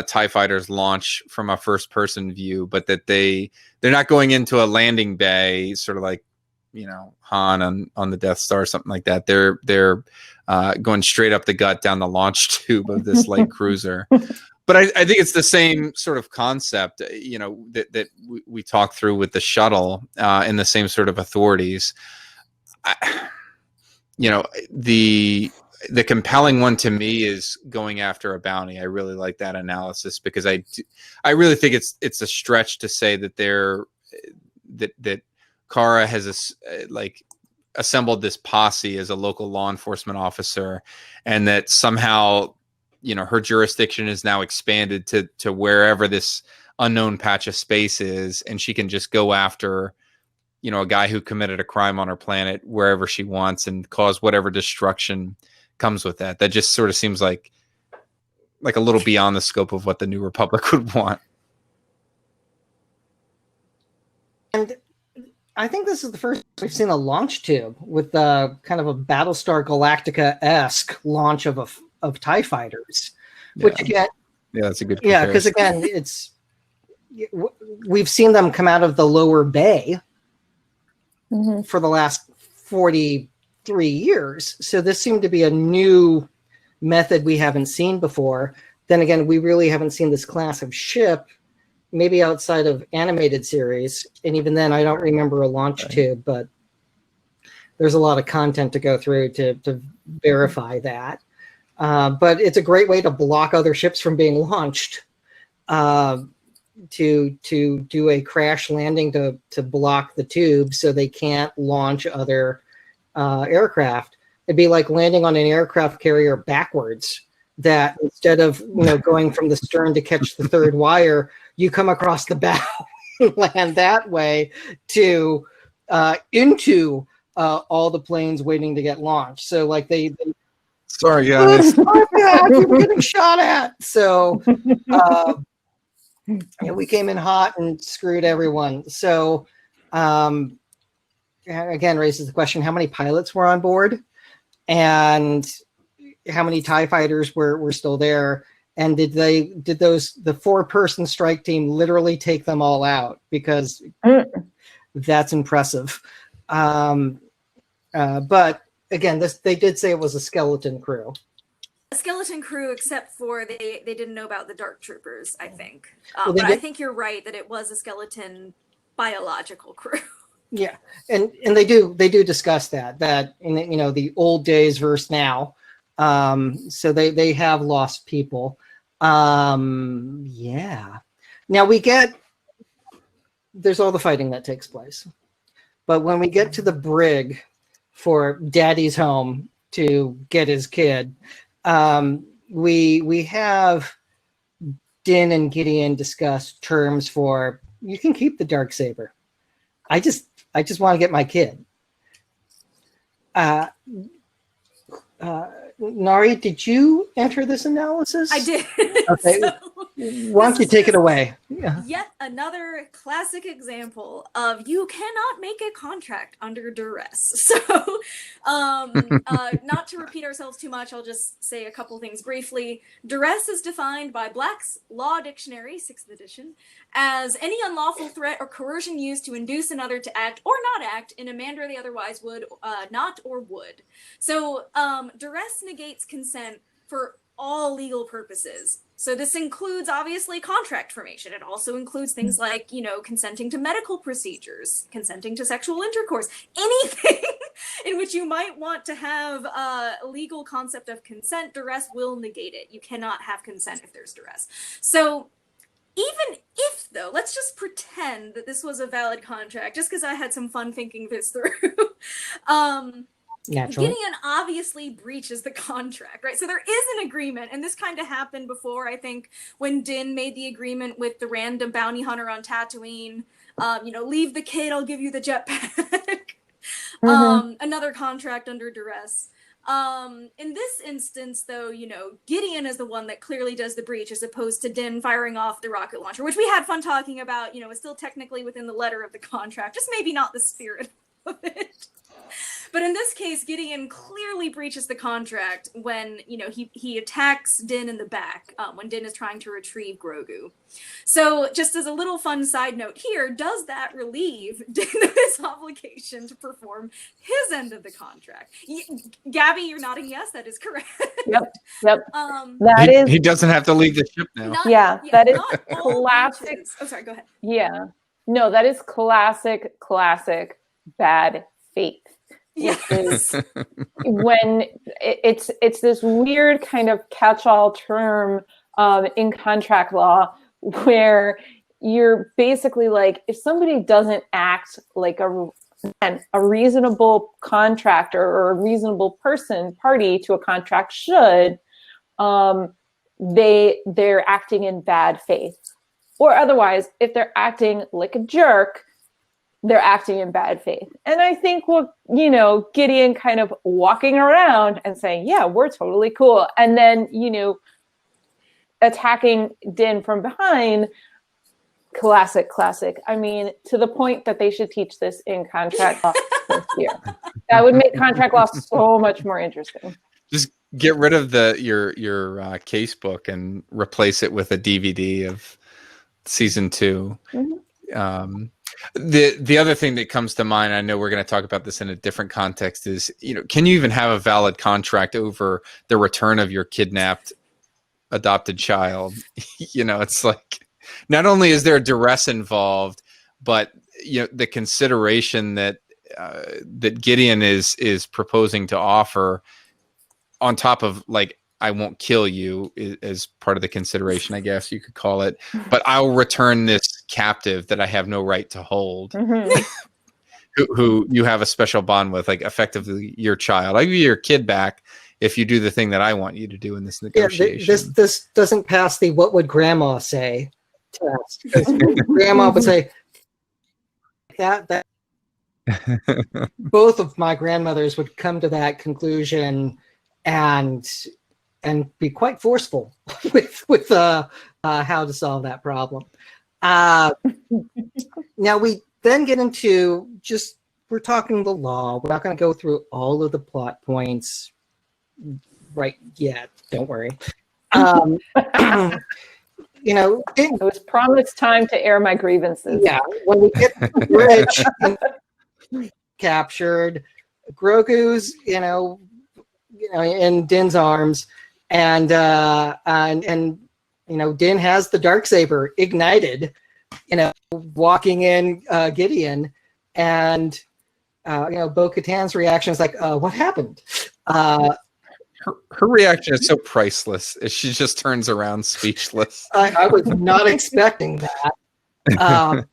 TIE fighters launch from a first person view, but that they're not going into a landing bay, sort of like, Han on the Death Star or something like that. They're going straight up the gut down the launch tube of this light cruiser. But I think it's the same sort of concept, that we talked through with the shuttle and the same sort of authorities. The compelling one to me is going after a bounty. I really like that analysis because I really think it's a stretch to say that that Kara has assembled this posse as a local law enforcement officer, and that somehow her jurisdiction is now expanded to wherever this unknown patch of space is, and she can just go after a guy who committed a crime on her planet wherever she wants and cause whatever destruction comes with that. That just sort of seems like a little beyond the scope of what the New Republic would want. And I think this is the first we've seen a launch tube with kind of a Battlestar Galactica-esque launch of TIE fighters, which again, that's a good comparison. Yeah, because again, we've seen them come out of the lower bay for the last 43 years. So this seemed to be a new method we haven't seen before. Then again, we really haven't seen this class of ship, maybe outside of animated series. And even then, I don't remember a launch tube, but there's a lot of content to go through to verify that. But it's a great way to block other ships from being launched. To do a crash landing to block the tube so they can't launch other aircraft. It'd be like landing on an aircraft carrier backwards, that instead of going from the stern to catch the third wire, you come across the bow and land that way to into all the planes waiting to get launched. So like they sorry guys, we're getting shot at. So we came in hot and screwed everyone. So again, raises the question, how many pilots were on board and how many TIE fighters were still there? And did the 4-person strike team literally take them all out? Because that's impressive. But again, they did say it was a skeleton crew. A skeleton crew, except for they didn't know about the Dark Troopers, I think. Well, but I think you're right that it was a skeleton biological crew. Yeah, and they do discuss that in the old days versus now. So they have lost people. Yeah. Now there's all the fighting that takes place, but when we get to the brig for Daddy's home to get his kid, we have Din and Gideon discuss terms for, you can keep the Darksaber. I just want to get my kid. Nari, did you enter this analysis? I did. Okay. Why don't you take it away? Yeah. Yet another classic example of you cannot make a contract under duress. So, not to repeat ourselves too much, I'll just say a couple things briefly. Duress is defined by Black's Law Dictionary, 6th edition, as any unlawful threat or coercion used to induce another to act or not act in a manner they otherwise would not or would. So, duress negates consent for all legal purposes. So this includes, obviously, contract formation. It also includes things like, consenting to medical procedures, consenting to sexual intercourse, anything in which you might want to have a legal concept of consent. Duress will negate it. You cannot have consent if there's duress. So even if, though, let's just pretend that this was a valid contract, just because I had some fun thinking this through. Naturally. Gideon obviously breaches the contract, right? So there is an agreement, and this kind of happened before, I think, when Din made the agreement with the random bounty hunter on Tatooine. Leave the kid, I'll give you the jetpack. Another contract under duress. In this instance, though, Gideon is the one that clearly does the breach, as opposed to Din firing off the rocket launcher, which we had fun talking about, is still technically within the letter of the contract, just maybe not the spirit of it. But in this case, Gideon clearly breaches the contract when, he attacks Din in the back when Din is trying to retrieve Grogu. So just as a little fun side note here, does that relieve Din of his obligation to perform his end of the contract? Gabby, you're nodding yes, that is correct. Yep. He doesn't have to leave the ship now. That is classic. Oh, sorry, go ahead. Yeah. No, that is classic bad faith. Yes. When it's this weird kind of catch-all term in contract law where you're basically like, if somebody doesn't act like a reasonable contractor or a reasonable party to a contract should, they're acting in bad faith. Or otherwise, if they're acting like a jerk, they're acting in bad faith. And I think, Gideon kind of walking around and saying, yeah, we're totally cool. And then, attacking Din from behind, classic. I mean, to the point that they should teach this in contract law this year. That would make contract law so much more interesting. Just get rid of your case book and replace it with a DVD of season 2. Mm-hmm. The other thing that comes to mind, I know we're going to talk about this in a different context, is, can you even have a valid contract over the return of your kidnapped adopted child? It's like, not only is there duress involved, but the consideration that that Gideon is proposing to offer, on top of like, I won't kill you as part of the consideration, I guess you could call it, but I'll return this captive that I have no right to hold, who you have a special bond with, like effectively your child. I'll give you your kid back if you do the thing that I want you to do in this negotiation. Yeah, this doesn't pass the "what would Grandma say" test. Grandma would say that. Both of my grandmothers would come to that conclusion and be quite forceful with how to solve that problem. Now we then get into we're talking the law. We're not going to go through all of the plot points right yet. Don't worry. It was promised time to air my grievances. Yeah, when we get Rich captured, Grogu's in Din's arms, and Din has the Darksaber ignited, walking in Gideon, and Bo-Katan's reaction is like, what happened? Her reaction is so priceless. She just turns around speechless. I was not expecting that.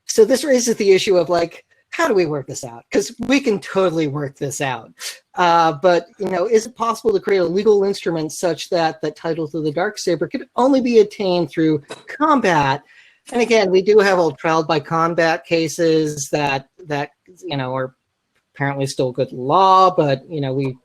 So this raises the issue of like, how do we work this out? Because we can totally work this out. But is it possible to create a legal instrument such that the title to the Darksaber could only be attained through combat? And again, we do have old trial by combat cases that are apparently still good law, but we.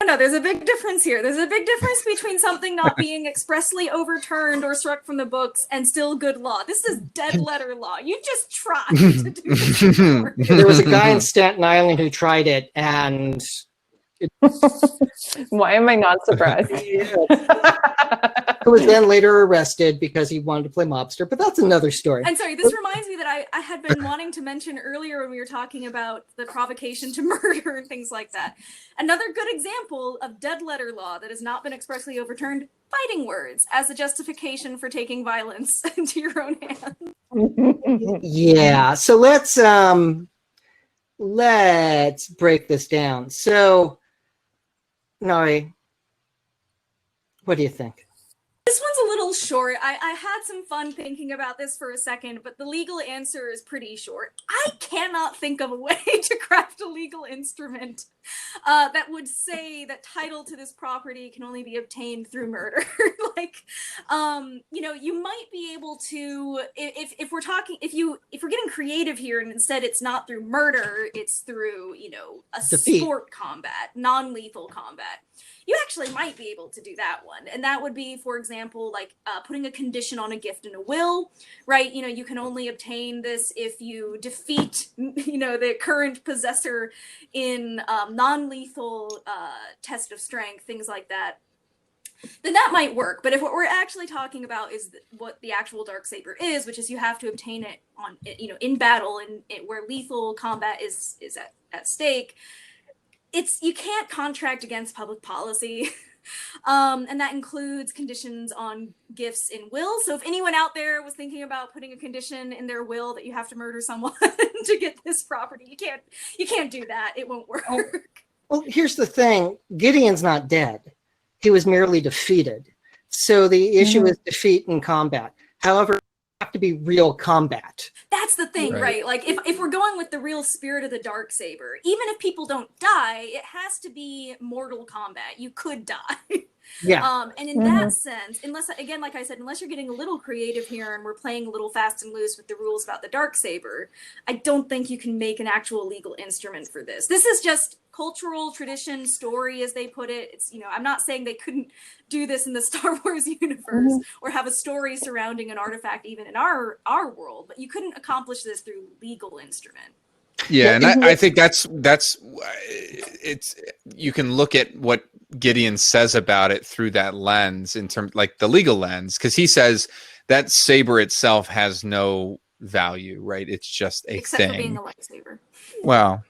No, there's a big difference here. There's a big difference between something not being expressly overturned or struck from the books and still good law. This is dead letter law. You just tried to do this before. There was a guy in Staten Island who tried it, and why am I not surprised? Who was then later arrested because he wanted to play mobster, but that's another story. And sorry, this reminds me that I had been wanting to mention earlier when we were talking about the provocation to murder and things like that. Another good example of dead letter law that has not been expressly overturned, fighting words as a justification for taking violence into your own hands. Yeah, so let's break this down. So, Nari, what do you think? This one's a little short. I had some fun thinking about this for a second, but the legal answer is pretty short. I cannot think of a way to craft a legal instrument that would say that title to this property can only be obtained through murder. You might be able to, if we're getting creative here, and instead it's not through murder, it's through, a defeat. sport combat, non-lethal combat. You actually might be able to do that one. And that would be, for example, like putting a condition on a gift in a will, right? You can only obtain this if you defeat, the current possessor in non-lethal test of strength, things like that. Then that might work. But if what we're actually talking about is what the actual Darksaber is, which is you have to obtain it on, in battle and where lethal combat is at stake, you can't contract against public policy. And that includes conditions on gifts in will. So if anyone out there was thinking about putting a condition in their will that you have to murder someone to get this property, you can't do that. It won't work. Well, here's the thing. Gideon's not dead. He was merely defeated. So the issue is defeat in combat. However, have to be real combat. That's the thing, right? Like if we're going with the real spirit of the Darksaber, even if people don't die, it has to be mortal combat. You could die. Yeah. And in that sense, unless, again, like I said, unless you're getting a little creative here and we're playing a little fast and loose with the rules about the Darksaber, I don't think you can make an actual legal instrument for this. This is just cultural tradition, story, as they put it. It's, I'm not saying they couldn't do this in the Star Wars universe or have a story surrounding an artifact even in our world, but you couldn't accomplish this through legal instrument. Yeah, and I think that's it's, you can look at what Gideon says about it through that lens, in terms like the legal lens, because he says that saber itself has no value, right? It's just a Except thing. for being a lightsaber. Well,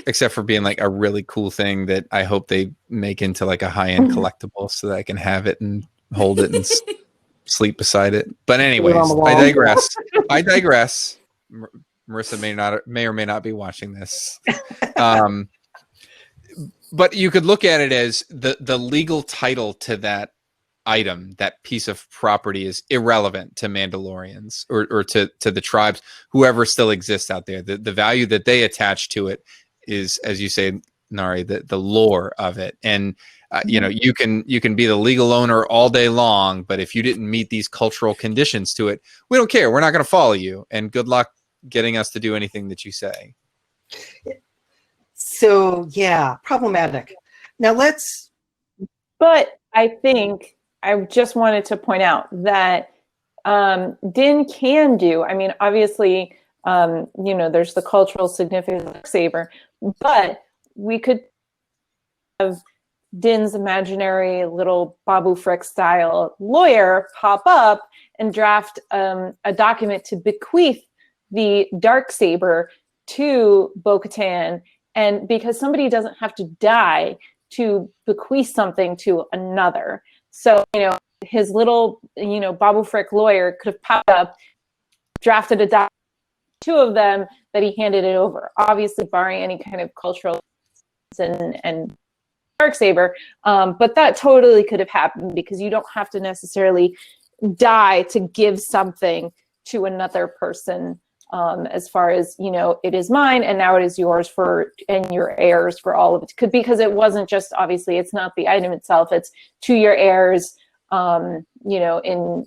except for being like a really cool thing that I hope they make into like a high-end collectible so that I can have it and hold it and sleep beside it. But anyways, I digress. Marissa may or may not be watching this. But you could look at it as the legal title to that item, that piece of property, is irrelevant to Mandalorians or to the tribes, whoever still exists out there. The value that they attach to it is, as you say, Nari, the lore of it. And you know, you can be the legal owner all day long, but if you didn't meet these cultural conditions to it, we don't care. We're not going to follow you. And good luck getting us to do anything that you say. So yeah, problematic. Now But I think I just wanted to point out that Din can do. I mean, obviously, you know, there's the cultural significance of Darksaber, but we could have Din's imaginary little Babu Frick style lawyer pop up and draft a document to bequeath the Darksaber to Bo-Katan, and because somebody doesn't have to die to bequeath something to another. So, you know, his little, you know, Babu Frick lawyer could have popped up, drafted a document, two of them, that he handed it over, obviously barring any kind of cultural and Darksaber, but that totally could have happened because you don't have to necessarily die to give something to another person. As far as, you know, it is mine and now it is yours and your heirs for all of it. Because it wasn't just, obviously, it's not the item itself, it's to your heirs, you know,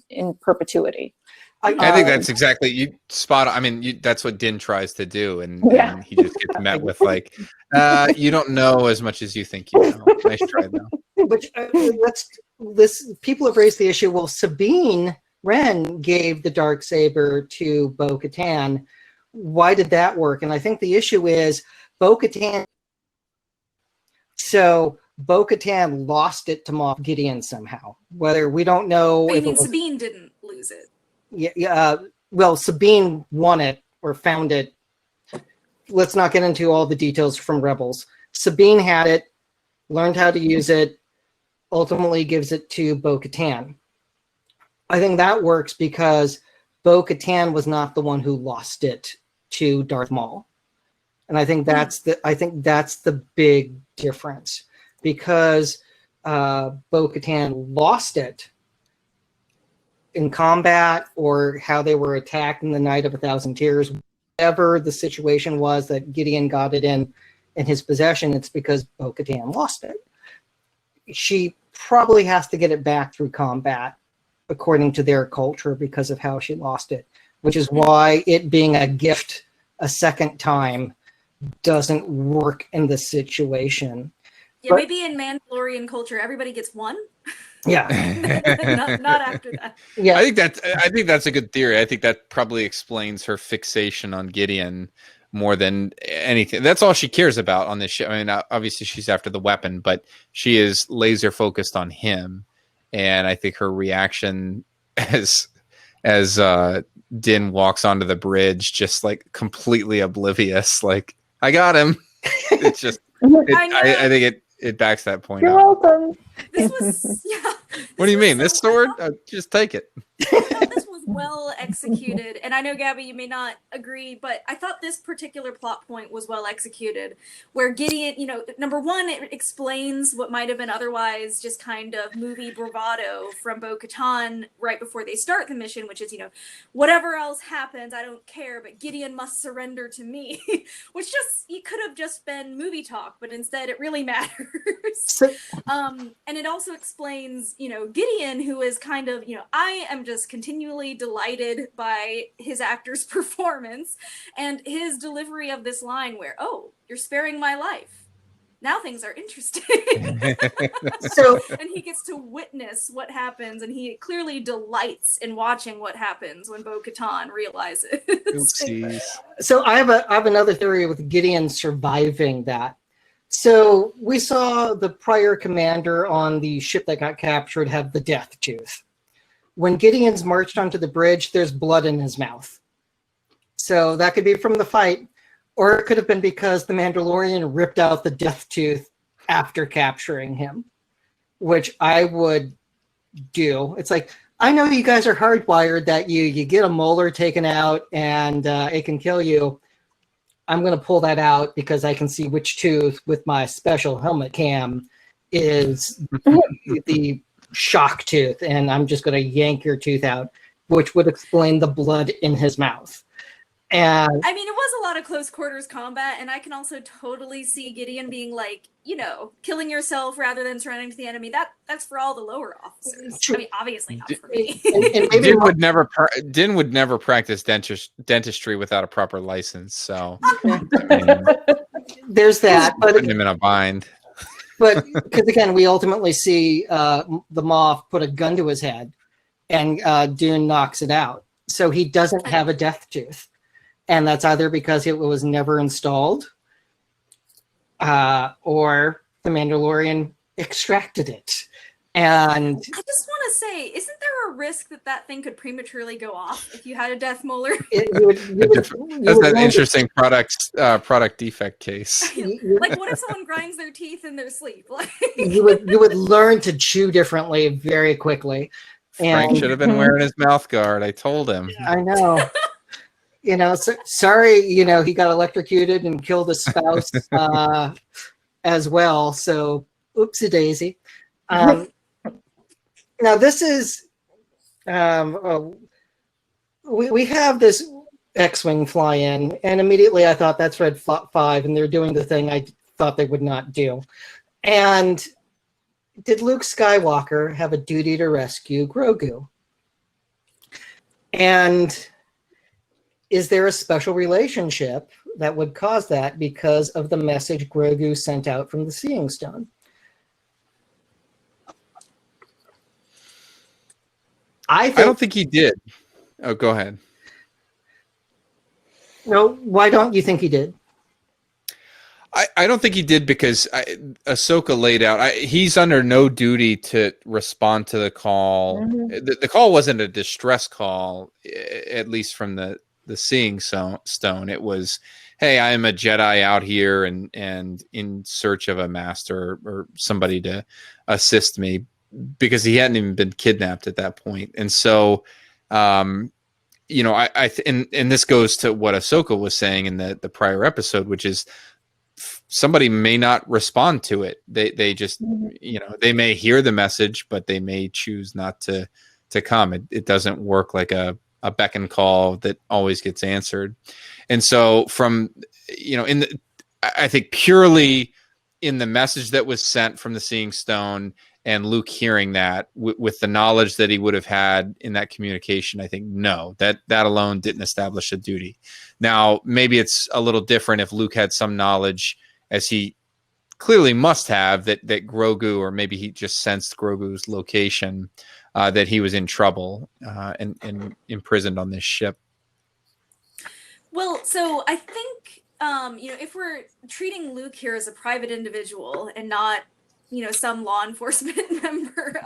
in perpetuity. I think that's exactly you spot on. I mean, that's what Din tries to do, and he just gets met with like, you don't know as much as you think you know. Nice try, though. Which people have raised the issue. Well, Sabine Wren gave the Darksaber to Bo-Katan. Why did that work? And I think the issue is Bo-Katan. So Bo-Katan lost it to Moff Gideon somehow. Whether we don't know. But you mean Sabine didn't lose it? Yeah. Well, Sabine won it or found it. Let's not get into all the details from Rebels. Sabine had it, learned how to use it, ultimately gives it to Bo-Katan. I think that works because Bo-Katan was not the one who lost it to Darth Maul. And I think that's the big difference, because Bo-Katan lost it in combat or how they were attacked in the Night of 1,000 Tears. Whatever the situation was that Gideon got it in his possession, it's because Bo-Katan lost it. She probably has to get it back through combat, according to their culture, because of how she lost it, which is why it being a gift a second time doesn't work in the situation. Yeah, maybe in Mandalorian culture, everybody gets one. Yeah. not after that. Yeah, I think that's a good theory. I think that probably explains her fixation on Gideon more than anything. That's all she cares about on this show. I mean, obviously she's after the weapon, but she is laser focused on him. And I think her reaction as Din walks onto the bridge, just like completely oblivious, like, I got him. It's just, I think it backs that point You're up. welcome. This was, yeah. What do you mean? This sword? Just take it. I thought this was well executed, and I know, Gabby, you may not agree, but I thought this particular plot point was well executed, where Gideon, you know, number one, it explains what might have been otherwise just kind of movie bravado from Bo-Katan right before they start the mission, which is, you know, whatever else happens, I don't care, but Gideon must surrender to me, which just, it could have just been movie talk, but instead it really matters. And it also explains, you know, Gideon, who is kind of, you know, I am just continually delighted by his actor's performance and his delivery of this line where, oh, you're sparing my life. Now things are interesting. And he gets to witness what happens, and he clearly delights in watching what happens when Bo-Katan realizes. Oopsies. So I have another theory with Gideon surviving that. So we saw the prior commander on the ship that got captured have the death tooth. When Gideon's marched onto the bridge, there's blood in his mouth. So that could be from the fight, or it could have been because the Mandalorian ripped out the death tooth after capturing him, which I would do. It's like, I know you guys are hardwired that you get a molar taken out and it can kill you. I'm going to pull that out because I can see which tooth with my special helmet cam is the shock tooth, and I'm just going to yank your tooth out, which would explain the blood in his mouth. And I mean, it was a lot of close quarters combat, and I can also totally see Gideon being like, you know, killing yourself rather than surrendering to the enemy. That's for all the lower officers. True. I mean, obviously not for me. and maybe Din would never practice dentistry without a proper license. So there's that. But putting him in a bind. But because again, we ultimately see the Moff put a gun to his head, and Dune knocks it out. So he doesn't have a death tooth, and that's either because it was never installed, or the Mandalorian extracted it. And I just want to say, isn't there a risk that that thing could prematurely go off if you had a death molar? That's an interesting product defect case. Like, what if someone grinds their teeth in their sleep? Like, you would learn to chew differently very quickly. Frank should have been wearing his mouth guard. I told him. I know. You know, so, sorry, you know, he got electrocuted and killed his spouse as well. So, oopsie daisy. Now, this is, we have this X-Wing fly in, and immediately I thought that's Red 5, and they're doing the thing I thought they would not do. And did Luke Skywalker have a duty to rescue Grogu? And is there a special relationship that would cause that because of the message Grogu sent out from the Seeing Stone? I don't think he did. Oh, go ahead. No, why don't you think he did? I don't think he did because Ahsoka laid out. He's under no duty to respond to the call. Mm-hmm. The call wasn't a distress call, at least from the Seeing Stone. It was, hey, I am a Jedi out here and in search of a master or somebody to assist me, because he hadn't even been kidnapped at that point. And so, you know, and this goes to what Ahsoka was saying in the prior episode, which is somebody may not respond to it. They just, you know, they may hear the message, but they may choose not to come. It doesn't work like a beckon call that always gets answered. And so from, you know, I think purely in the message that was sent from the Seeing Stone and Luke hearing that with the knowledge that he would have had in that communication, I think no, that alone didn't establish a duty. Now, maybe it's a little different if Luke had some knowledge, as he clearly must have, that Grogu, or maybe he just sensed Grogu's location, that he was in trouble and imprisoned on this ship. Well, so I think, you know, if we're treating Luke here as a private individual and not, you know, some law enforcement member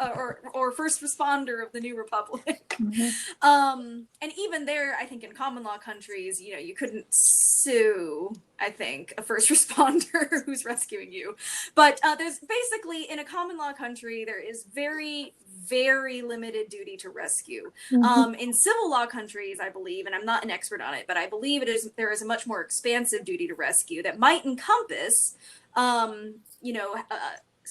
or first responder of the New Republic. Mm-hmm. And even there, I think in common law countries, you know, you couldn't sue, I think, a first responder who's rescuing you. But there's basically, in a common law country, there is very, very limited duty to rescue. Mm-hmm. In civil law countries, I believe, and I'm not an expert on it, but I believe there is a much more expansive duty to rescue that might encompass, you know,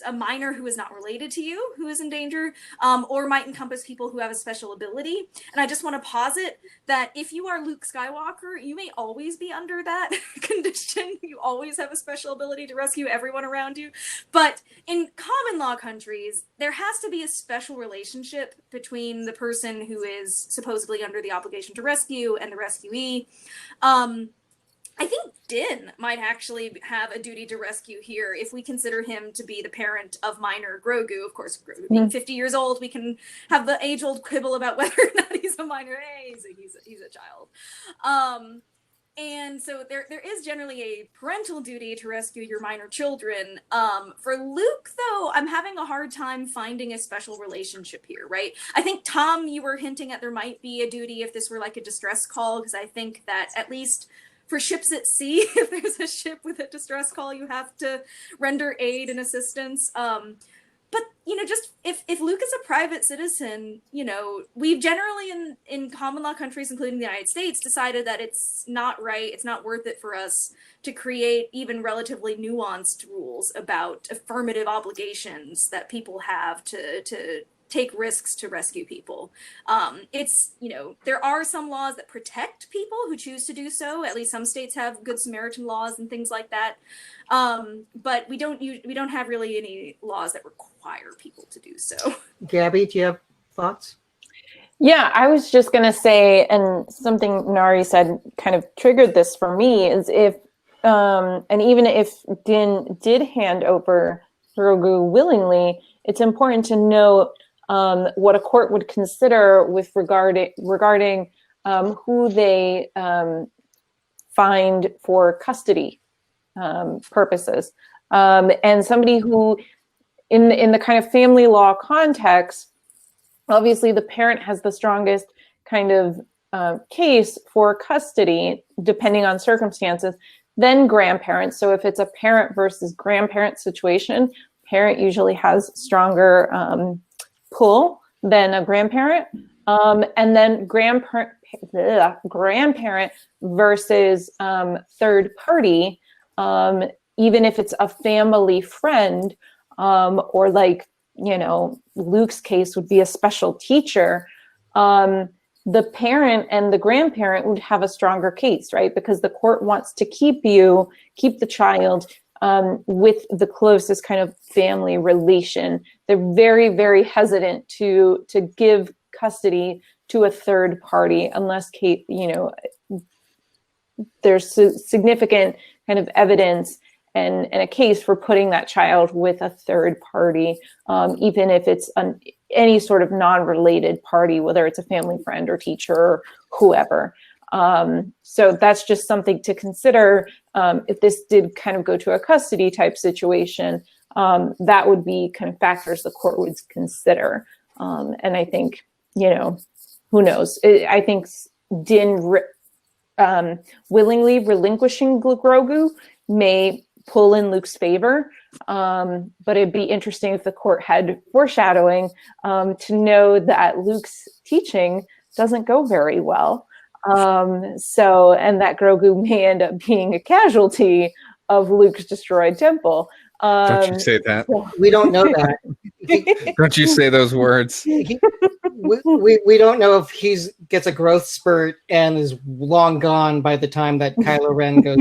a minor who is not related to you, who is in danger, or might encompass people who have a special ability. And I just want to posit that if you are Luke Skywalker, you may always be under that condition. You always have a special ability to rescue everyone around you. But in common law countries, there has to be a special relationship between the person who is supposedly under the obligation to rescue and the rescuee. I think Din might actually have a duty to rescue here if we consider him to be the parent of minor Grogu. Of course, Grogu being 50 years old, we can have the age-old quibble about whether or not he's a minor. Hey, he's a child. And so there is generally a parental duty to rescue your minor children. For Luke, though, I'm having a hard time finding a special relationship here, right? I think, Tom, you were hinting at there might be a duty if this were like a distress call, because I think that at least for ships at sea, if there's a ship with a distress call, you have to render aid and assistance. but just if Luke is a private citizen, we've generally in common law countries, including the United States, decided that it's not right, it's not worth it for us to create even relatively nuanced rules about affirmative obligations that people have to take risks to rescue people. There are some laws that protect people who choose to do so. At least some states have Good Samaritan laws and things like that. But we don't have really any laws that require people to do so. Gabby, do you have thoughts? Yeah, I was just going to say, and something Nari said kind of triggered this for me, is and even if Din did hand over Grogu willingly, it's important to note what a court would consider with regarding who they find for custody purposes. And somebody who, in the kind of family law context, obviously the parent has the strongest kind of case for custody, depending on circumstances, then grandparents. So if it's a parent versus grandparent situation, parent usually has stronger pull than a grandparent. And then grandparent versus third party, even if it's a family friend, or like, Luke's case would be a special teacher, the parent and the grandparent would have a stronger case, right? Because the court wants to keep the child with the closest kind of family relation. They're very, very hesitant to give custody to a third party unless, there's significant kind of evidence and a case for putting that child with a third party, even if it's any sort of non-related party, whether it's a family friend or teacher or whoever. So that's just something to consider. If this did kind of go to a custody type situation, that would be kind of factors the court would consider. And I think, who knows? I think Din willingly relinquishing Grogu may pull in Luke's favor, but it'd be interesting if the court had foreshadowing to know that Luke's teaching doesn't go very well. And that Grogu may end up being a casualty of Luke's destroyed temple. Don't you say that. We don't know that. Don't you say those words. We don't know if he gets a growth spurt and is long gone by the time that Kylo Ren goes.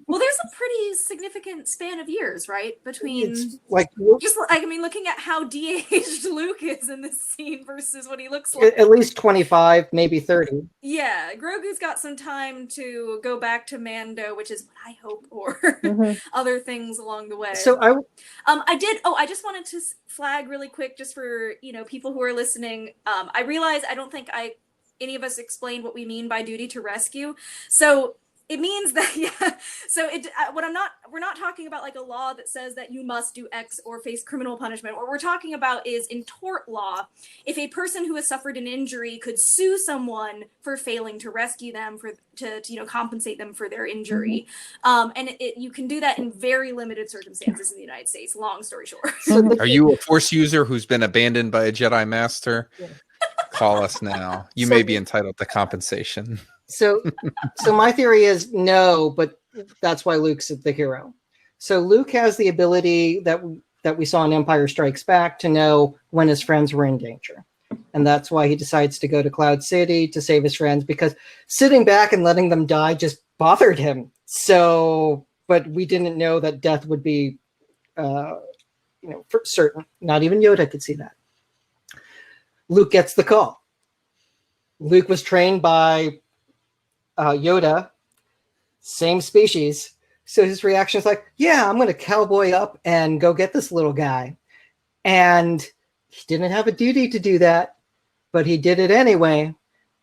Well, there's a pretty significant span of years, right? Between looking at how de-aged Luke is in this scene versus what he looks like. At least 25, maybe 30. Yeah, Grogu's got some time to go back to Mando, which is what I hope, or other things along the way. So I just wanted to flag really quick, just for people who are listening. I realize I don't think any of us explained what we mean by duty to rescue. So it means that, we're not talking about like a law that says that you must do X or face criminal punishment. What we're talking about is in tort law, if a person who has suffered an injury could sue someone for failing to rescue them, to compensate them for their injury. And you can do that in very limited circumstances in the United States, long story short. Are you a Force user who's been abandoned by a Jedi Master? Yeah. Call us now. You may be entitled to compensation. So my theory is no, but that's why Luke's the hero. So Luke has the ability that we saw in Empire Strikes Back to know when his friends were in danger. And that's why he decides to go to Cloud City to save his friends, because sitting back and letting them die just bothered him. So, but we didn't know that death would be, for certain. Not even Yoda could see that. Luke gets the call. Luke was trained by Yoda, same species. So his reaction is like, yeah, I'm going to cowboy up and go get this little guy. And he didn't have a duty to do that, but he did it anyway,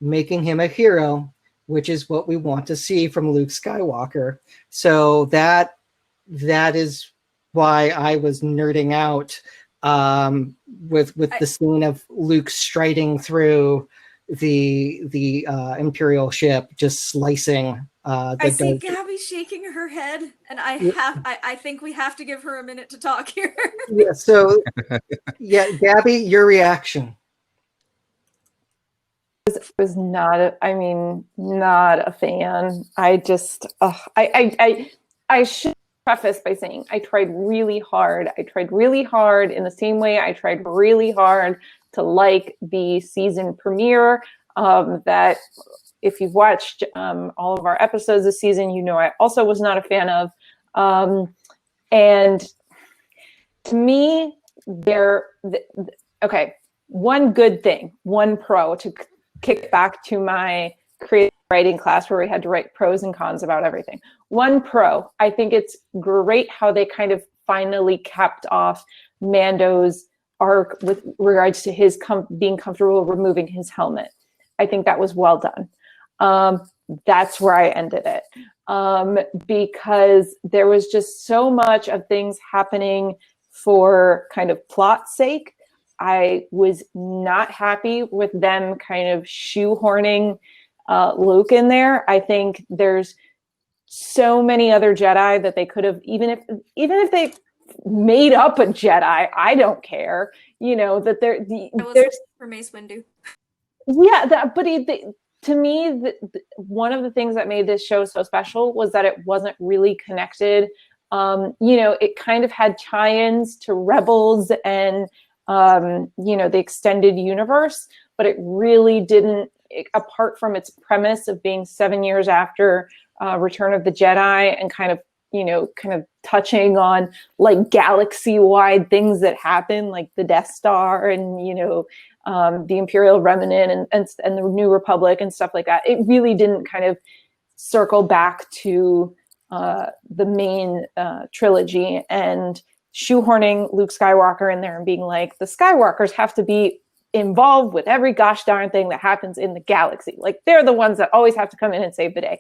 making him a hero, which is what we want to see from Luke Skywalker. So that is why I was nerding out with the scene of Luke striding through the Imperial ship, just slicing I see Gabby shaking her head, and I think we have to give her a minute to talk here. Yeah. So, yeah, Gabby, your reaction. Was not not a fan. I just I should preface by saying I tried really hard. I tried really hard in the same way I tried really hard to like the season premiere. That if you've watched all of our episodes this season, you know I also was not a fan of. And to me, okay, one good thing, one pro to kick back to my creative writing class where we had to write pros and cons about everything. One pro, I think it's great how they kind of finally capped off Mando's arc with regards to his being comfortable removing his helmet. I think that was well done. That's where I ended it. Because there was just so much of things happening for kind of plot's sake. I was not happy with them kind of shoehorning Luke in there. I think there's so many other Jedi that they could have, even if they made up a Jedi, I don't care. You know that there's for Mace Windu. Yeah, to me, one of the things that made this show so special was that it wasn't really connected. It kind of had tie-ins to Rebels and the extended universe, but it really didn't, apart from its premise of being 7 years after Return of the Jedi and kind of touching on like galaxy-wide things that happen, like the Death Star and, the Imperial Remnant and the New Republic and stuff like that. It really didn't kind of circle back to the main trilogy, and shoehorning Luke Skywalker in there and being like, the Skywalkers have to be involved with every gosh darn thing that happens in the galaxy. Like they're the ones that always have to come in and save the day,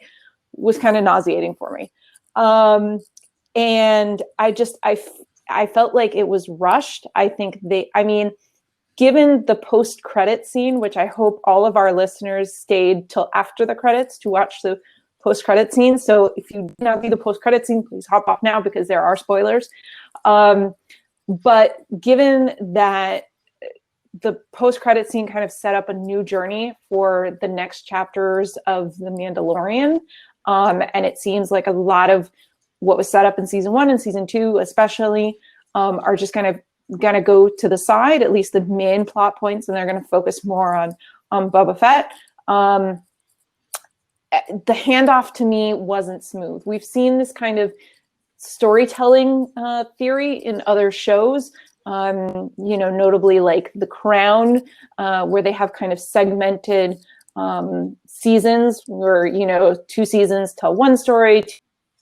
was kind of nauseating for me. And I felt like it was rushed. I think given the post-credit scene, which I hope all of our listeners stayed till after the credits to watch the post-credit scene. So if you did not see the post-credit scene, please hop off now because there are spoilers. But given that the post-credit scene kind of set up a new journey for the next chapters of The Mandalorian, and it seems like a lot of what was set up in season 1 and season 2 especially are just kind of going to go to the side, at least the main plot points, and they're going to focus more on Boba Fett. The handoff to me wasn't smooth. We've seen this kind of storytelling theory in other shows, notably like The Crown, where they have kind of segmented seasons where, 2 seasons tell one story,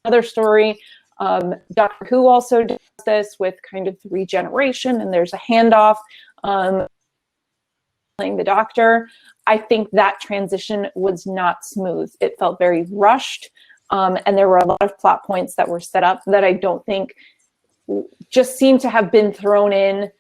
another story. Doctor Who also does this with kind of regeneration, and there's a handoff playing the Doctor. I think that transition was not smooth. It felt very rushed, and there were a lot of plot points that were set up that I don't think just seemed to have been thrown in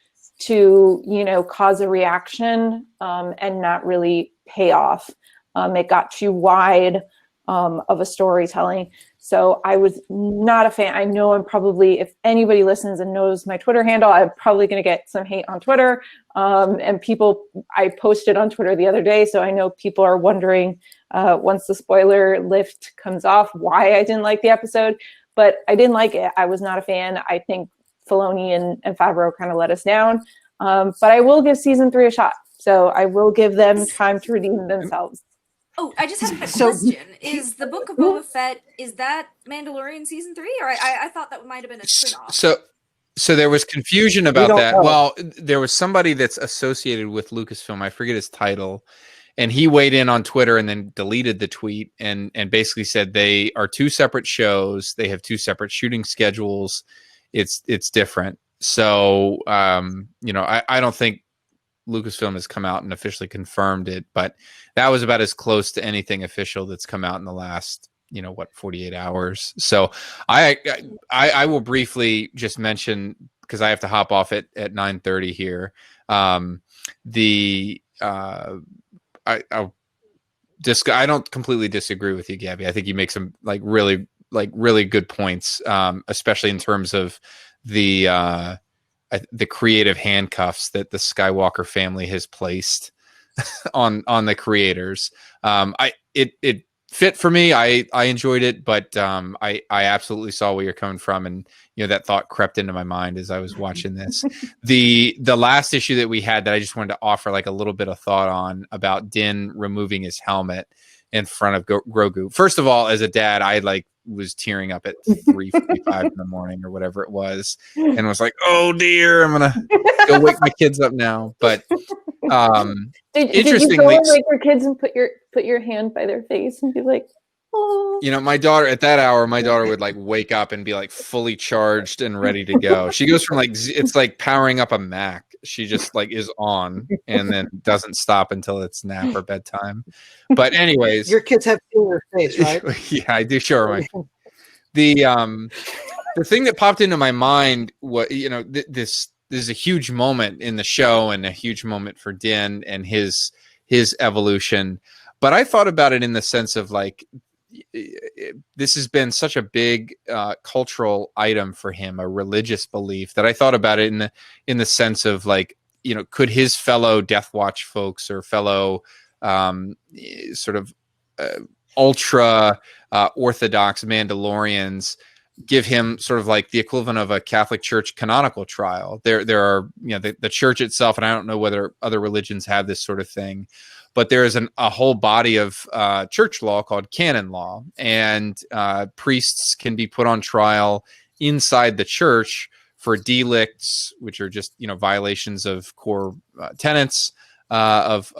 to, cause a reaction and not really pay off. It got too wide of a storytelling. So I was not a fan. I know I'm probably, if anybody listens and knows my Twitter handle, I'm probably going to get some hate on Twitter. And I posted on Twitter the other day, so I know people are wondering once the spoiler lift comes off why I didn't like the episode. But I didn't like it. I was not a fan. I think Filoni and Favreau kind of let us down. But I will give season 3 a shot. So I will give them time to redeem themselves. Oh, I just have a question. Is the Book of Boba Fett, is that Mandalorian season 3? Or I thought that might have been a spin-off. So there was confusion about that. know. Well, there was somebody that's associated with Lucasfilm. I forget his title. And he weighed in on Twitter and then deleted the tweet and basically said they are 2 separate shows. They have 2 separate shooting schedules. It's different. So, I don't think Lucasfilm has come out and officially confirmed it, but that was about as close to anything official that's come out in the last, 48 hours. So I will briefly just mention, because I have to hop off at 9:30 I don't completely disagree with you, Gabby. I think you make some really good points, especially in terms of the creative handcuffs that the Skywalker family has placed on the creators. It fit for me. I enjoyed it, but I absolutely saw where you're coming from, and that thought crept into my mind as I was watching this. The last issue that we had that I just wanted to offer a little bit of thought on, about Din removing his helmet in front of Grogu. First of all, as a dad, I was tearing up at 3:45 in the morning or whatever it was, and was like, "Oh dear, I'm gonna go wake my kids up now." But did you go and wake your kids and put your hand by their face and be like, "Oh"? My daughter at that hour, would wake up and be fully charged and ready to go. She goes from it's like powering up a Mac. She just is on and then doesn't stop until it's nap or bedtime. But anyways, your kids have seen your face, right? Yeah, I do show her my. The thing that popped into my mind was this is a huge moment in the show and a huge moment for Din and his evolution. But I thought about it in the sense of this has been such a big cultural item for him, a religious belief, that I thought about it in the sense of could his fellow Death Watch folks or fellow sort of ultra orthodox Mandalorians give him sort of the equivalent of a Catholic Church canonical trial. There are the church itself, and I don't know whether other religions have this sort of thing, but there is a whole body of church law called canon law, and priests can be put on trial inside the church for delicts, which are just violations of core tenets of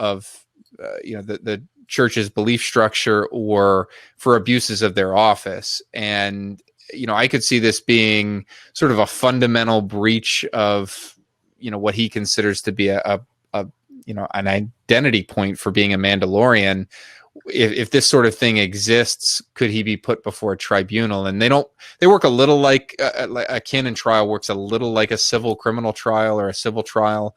the church's belief structure, or for abuses of their office. And I could see this being sort of a fundamental breach of what he considers to be an identity point for being a Mandalorian. If this sort of thing exists, could he be put before a tribunal? And they work a little like a canon trial works a little like a civil criminal trial or a civil trial.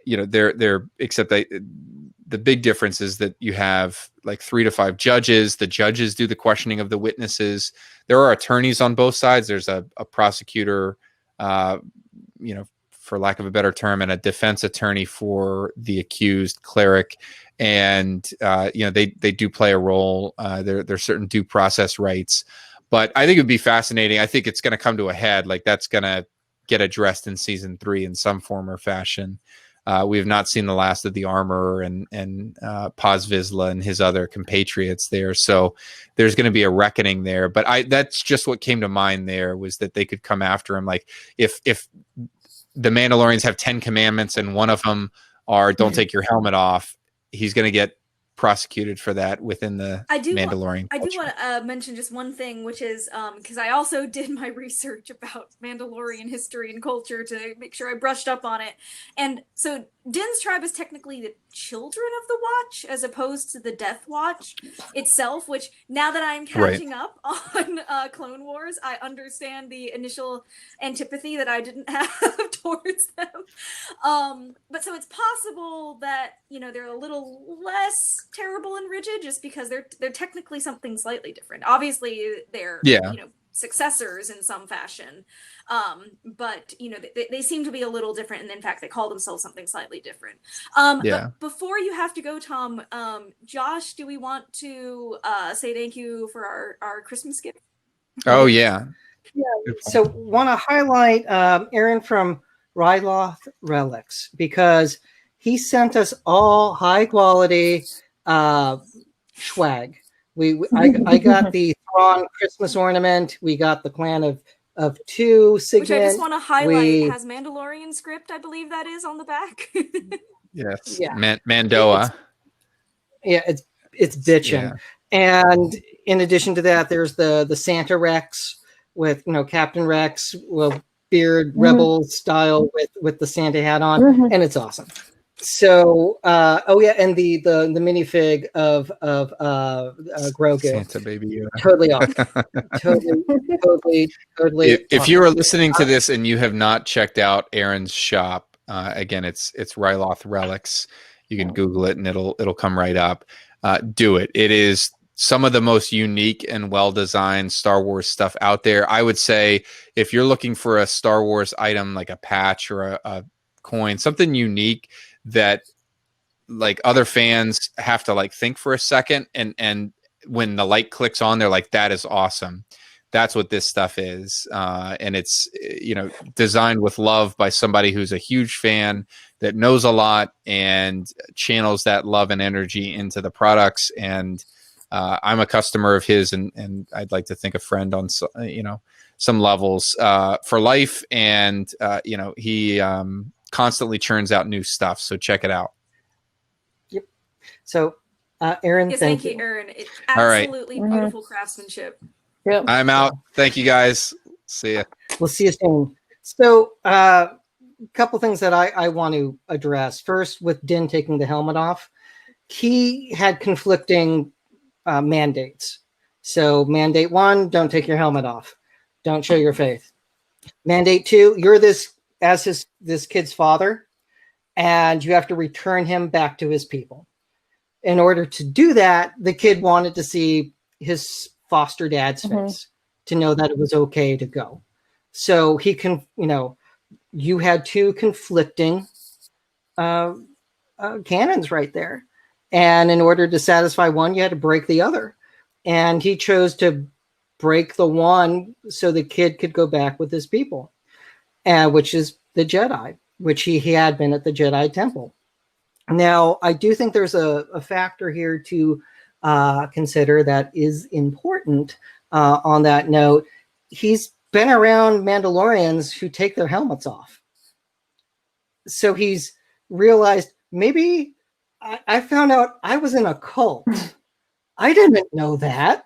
They're except the big difference is that you have 3 to 5 judges. The judges do the questioning of the witnesses. There are attorneys on both sides. There's a prosecutor, for lack of a better term, and a defense attorney for the accused cleric. And, they do play a role. There's certain due process rights. But I think it would be fascinating. I think it's going to come to a head. That's going to get addressed in season 3 in some form or fashion. We have not seen the last of the Armorer and Paz Vizsla and his other compatriots there. So there's going to be a reckoning there. But that's just what came to mind there, was that they could come after him. If the Mandalorians have 10 commandments and one of them are don't take your helmet off, he's going to get prosecuted for that within the Mandalorian culture. I do want to mention just one thing, which is because I also did my research about Mandalorian history and culture to make sure I brushed up on it. And so Din's tribe is technically the children of the Watch, as opposed to the Death Watch itself, which now that I'm catching up on Clone Wars, I understand the initial antipathy that I didn't have towards them. But so it's possible that, they're a little less terrible and rigid just because they're technically something slightly different. Obviously, they're, successors in some fashion. But they seem to be a little different, and in fact they call themselves something slightly different. But before you have to go, Tom, Josh, do we want to say thank you for our Christmas gift? Oh yeah. So want to highlight Aaron from Ryloth Relics, because he sent us all high quality swag. I got the Thrawn Christmas ornament. We got the Clan of 2 signet. Which I just want to highlight has Mandalorian script, I believe that is on the back. Yes. Yeah. Mandoa. It's bitchin'. Yeah. And in addition to that, there's the Santa Rex with Captain Rex, beard rebel style with the Santa hat on, and it's awesome. So, and the minifig of Grogu, Santa baby, totally awesome. totally. If you are listening to this and you have not checked out Aaron's shop, again, it's Ryloth Relics. You can Google it and it'll come right up. do it. It is some of the most unique and well-designed Star Wars stuff out there. I would say if you're looking for a Star Wars item like a patch or a coin, something unique that like other fans have to like think for a second, and when the light clicks on, they're like, that is awesome. That's what this stuff is. And it's, designed with love by somebody who's a huge fan that knows a lot and channels that love and energy into the products. And I'm a customer of his, and I'd like to think a friend on, some levels for life. And, he constantly churns out new stuff. So check it out. Yep. So, Aaron, Yes, thank you, you. Aaron. It's All right. absolutely beautiful craftsmanship. Yep. I'm out. Thank you guys. See ya. We'll see you soon. So, a couple things that I want to address. First, with Din taking the helmet off, he had conflicting mandates. So, mandate 1, don't take your helmet off. Don't show your faith. Mandate 2, you're this kid's father, and you have to return him back to his people. In order to do that, the kid wanted to see his foster dad's face to know that it was okay to go. So he can, you had 2 conflicting canons right there. And in order to satisfy one, you had to break the other. And he chose to break the one so the kid could go back with his people, which is the Jedi, which he had been at the Jedi Temple. Now, I do think there's a factor here to consider that is important on that note. He's been around Mandalorians who take their helmets off. So he's realized, maybe I found out I was in a cult. I didn't know that.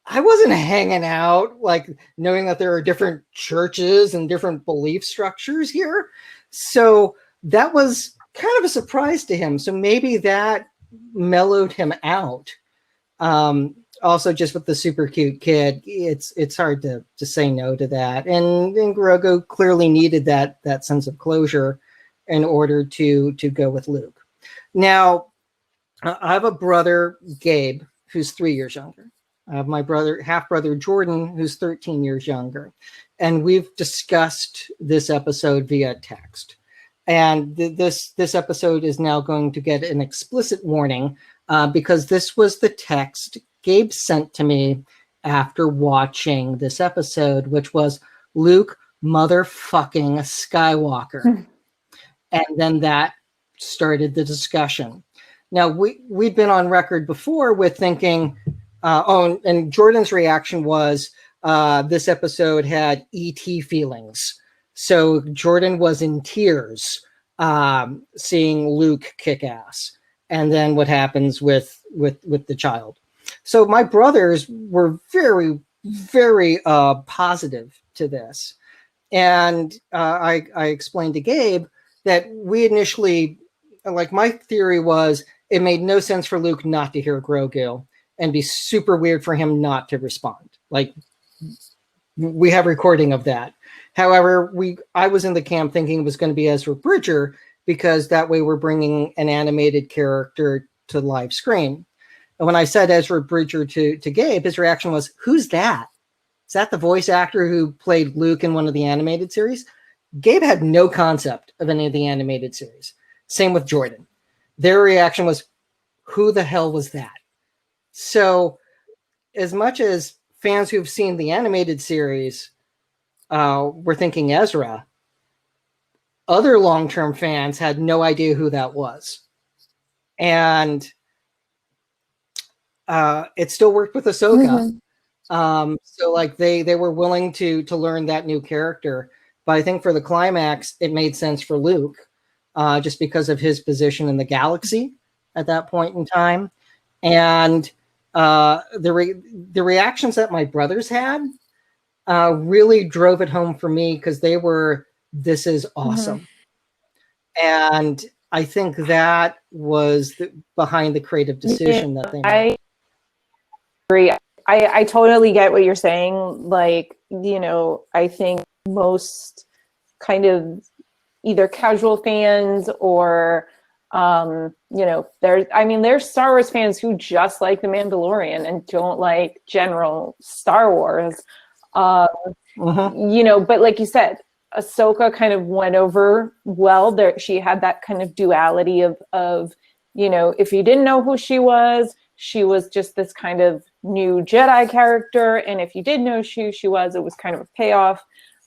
I wasn't hanging out, like knowing that there are different churches and different belief structures here. So that was kind of a surprise to him. So maybe that mellowed him out. Also, just with the super cute kid, it's hard to say no to that. And Grogu clearly needed that sense of closure in order to go with Luke. Now, I have a brother, Gabe, who's 3 years younger. I have my half brother Jordan, who's 13 years younger. And we've discussed this episode via text. And this episode is now going to get an explicit warning because this was the text Gabe sent to me after watching this episode, which was Luke motherfucking Skywalker. And then that started the discussion. Now, we'd been on record before with thinking, and Jordan's reaction was this episode had E.T. feelings. So Jordan was in tears seeing Luke kick ass. And then what happens with the child. So my brothers were very, very positive to this. And I explained to Gabe that we initially, like, my theory was it made no sense for Luke not to hear Grogu and be super weird for him not to respond. Like, we have recording of that. However, I was in the camp thinking it was going to be Ezra Bridger because that way we're bringing an animated character to live screen. And when I said Ezra Bridger to Gabe, his reaction was, "Who's that? Is that the voice actor who played Luke in one of the animated series?" Gabe had no concept of any of the animated series. Same with Jordan. Their reaction was, "Who the hell was that?" So as much as fans who've seen the animated series were thinking Ezra, other long-term fans had no idea who that was. And it still worked with Ahsoka. So like they were willing to learn that new character. But I think for the climax, it made sense for Luke just because of his position in the galaxy at that point in time. And the reactions that my brothers had really drove it home for me because they were, "This is awesome." And I think that was behind the creative decision that they made. I agree. I totally get what you're saying. Like, I think most kind of either casual fans or There's Star Wars fans who just like The Mandalorian and don't like general Star Wars. But like you said, Ahsoka kind of went over well. There, she had that kind of duality of if you didn't know who she was just this kind of new Jedi character, and if you did know who she was, it was kind of a payoff.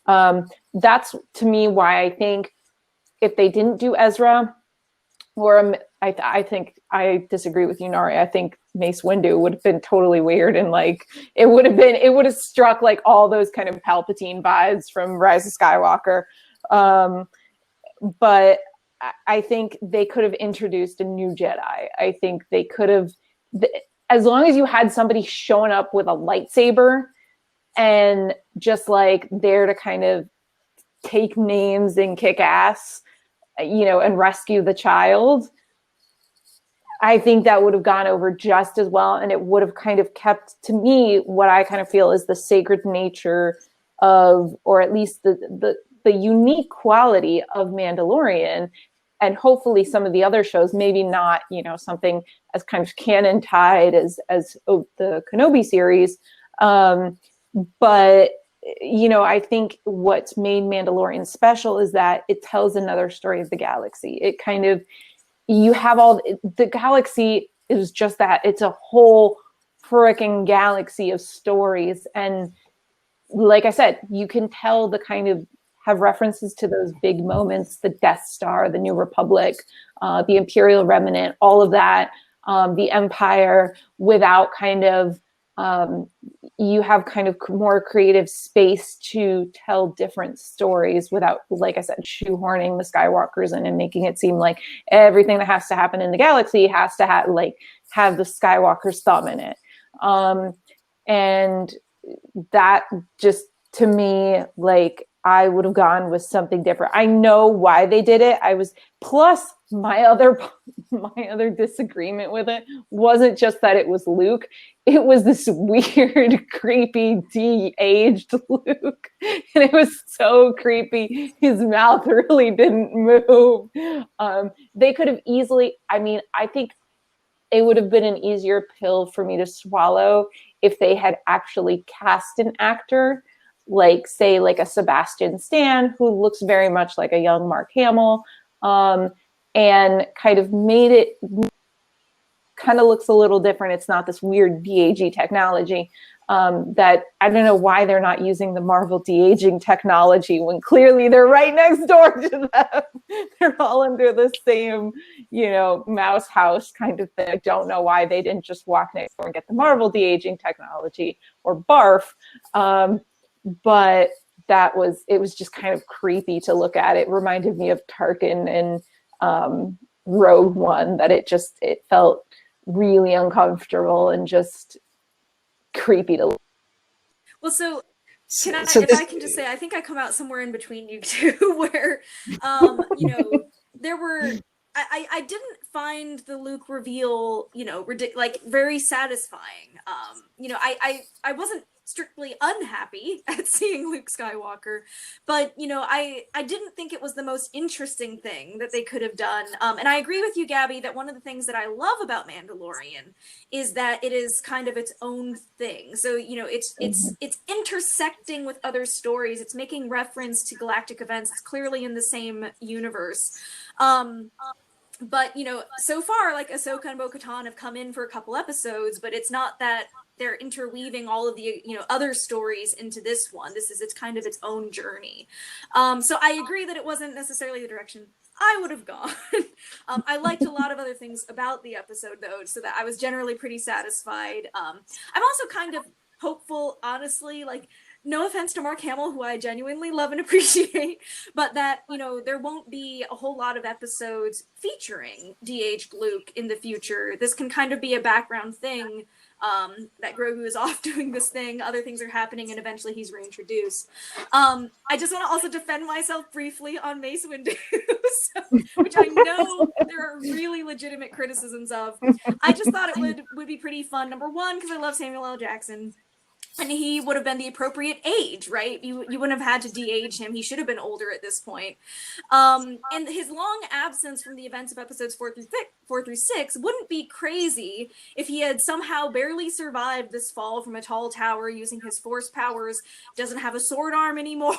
That's to me why I think if they didn't do Ezra, or I think I disagree with you, Nari. I think Mace Windu would have been totally weird, and like it would have struck like all those kind of Palpatine vibes from Rise of Skywalker. But I think they could have introduced a new Jedi. I think they could have, as long as you had somebody showing up with a lightsaber and just like there to kind of take names and kick ass, and rescue the child, I think that would have gone over just as well. And it would have kind of kept, to me, what I kind of feel is the sacred nature of, or at least the unique quality of Mandalorian. And hopefully some of the other shows, maybe not, something as kind of canon tied as the Kenobi series. But I think what's made Mandalorian special is that it tells another story of the galaxy. It kind of, you have all the galaxy is just that. It's a whole freaking galaxy of stories. And like I said, you can tell the kind of have references to those big moments, the Death Star, the New Republic, the Imperial Remnant, all of that, the Empire, without kind of, you have kind of more creative space to tell different stories without, like I said, shoehorning the Skywalkers in and making it seem like everything that has to happen in the galaxy has to have the Skywalker's thumb in it. And that just, to me, like, I would have gone with something different. I know why they did it. Plus my other disagreement with it wasn't just that it was Luke. It was this weird, creepy, de-aged Luke. And it was so creepy. His mouth really didn't move. They could have easily, I think it would have been an easier pill for me to swallow if they had actually cast an actor like, say, like a Sebastian Stan, who looks very much like a young Mark Hamill, and kind of made it kind of looks a little different. It's not this weird de-aging technology that I don't know why they're not using the Marvel de-aging technology when clearly they're right next door to them. They're all under the same, mouse house kind of thing. I don't know why they didn't just walk next door and get the Marvel de-aging technology or barf. But it was just kind of creepy to look at. It reminded me of Tarkin and Rogue One, that it felt really uncomfortable and just creepy to look. Well, if I can just say, I think I come out somewhere in between you two, where, there were, I didn't find the Luke reveal, very satisfying. I wasn't strictly unhappy at seeing Luke Skywalker, but I didn't think it was the most interesting thing that they could have done. And I agree with you, Gabby, that one of the things that I love about Mandalorian is that it is kind of its own thing. So it's intersecting with other stories. It's making reference to galactic events. It's clearly in the same universe. But so far, like, Ahsoka and Bo-Katan have come in for a couple episodes, but it's not that they're interweaving all of the other stories into this one. It's kind of its own journey. So I agree that it wasn't necessarily the direction I would have gone. I liked a lot of other things about the episode, though, so that I was generally pretty satisfied. I'm also kind of hopeful, honestly, like, no offense to Mark Hamill, who I genuinely love and appreciate, but that, there won't be a whole lot of episodes featuring de-aged Luke in the future. This can kind of be a background thing, that Grogu is off doing this thing, other things are happening, and eventually he's reintroduced. I just want to also defend myself briefly on Mace Windu, which I know there are really legitimate criticisms of. I just thought it would be pretty fun, number one, because I love Samuel L. Jackson. And he would have been the appropriate age, right? You wouldn't have had to de-age him. He should have been older at this point. And his long absence from the events of episodes 4 through 6 wouldn't be crazy if he had somehow barely survived this fall from a tall tower using his force powers, doesn't have a sword arm anymore,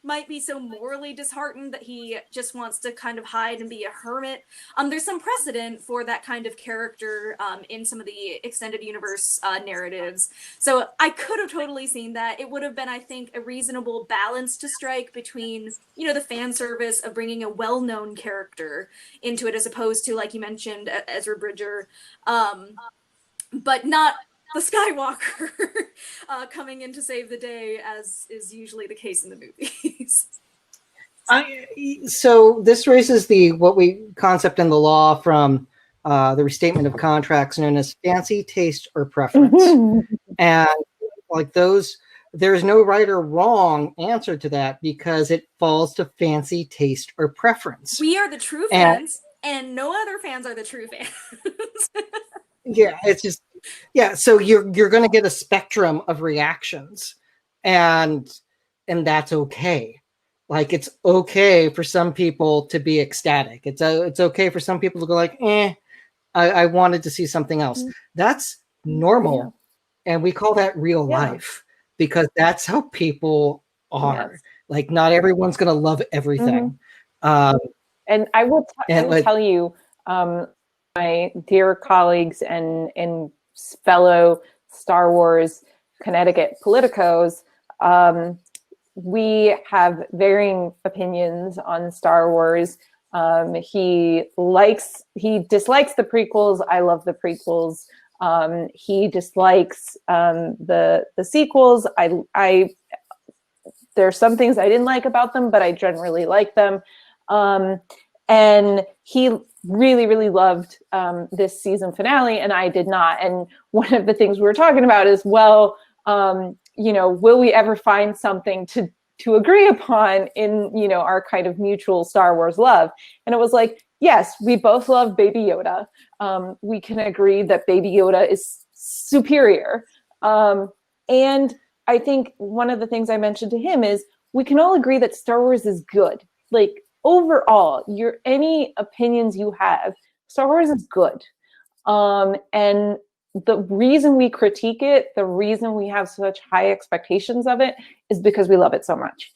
might be so morally disheartened that he just wants to kind of hide and be a hermit. There's some precedent for that kind of character in some of the extended universe narratives. So I could have totally seen that. It would have been, I think, a reasonable balance to strike between, the fan service of bringing a well-known character into it as opposed to, like you mentioned, Ezra Bridger, but not the Skywalker coming in to save the day, as is usually the case in the movies. So this raises the concept in the law from the restatement of contracts known as fancy, taste, or preference. And like those, there's no right or wrong answer to that because it falls to fancy, taste, or preference. We are the true fans, and no other fans are the true fans. Yeah, it's just, so you're going to get a spectrum of reactions, and that's okay. Like, it's okay for some people to be ecstatic. It's okay for some people to go like, I wanted to see something else. That's normal. Yeah. And we call that real life because that's how people are. Yes. Like, not everyone's going to love everything. And I will tell you, my dear colleagues and fellow Star Wars Connecticut politicos, we have varying opinions on Star Wars. He dislikes the prequels. I love the prequels. He dislikes the sequels. There's some things I didn't like about them, but I generally like them. And he really, really loved this season finale, and I did not. And one of the things we were talking about is, will we ever find something to agree upon in, our kind of mutual Star Wars love? And it was like, yes, we both love Baby Yoda. We can agree that Baby Yoda is superior. And I think one of the things I mentioned to him is we can all agree that Star Wars is good. Like, overall, any opinions you have, Star Wars is good. And the reason we critique it, the reason we have such high expectations of it is because we love it so much.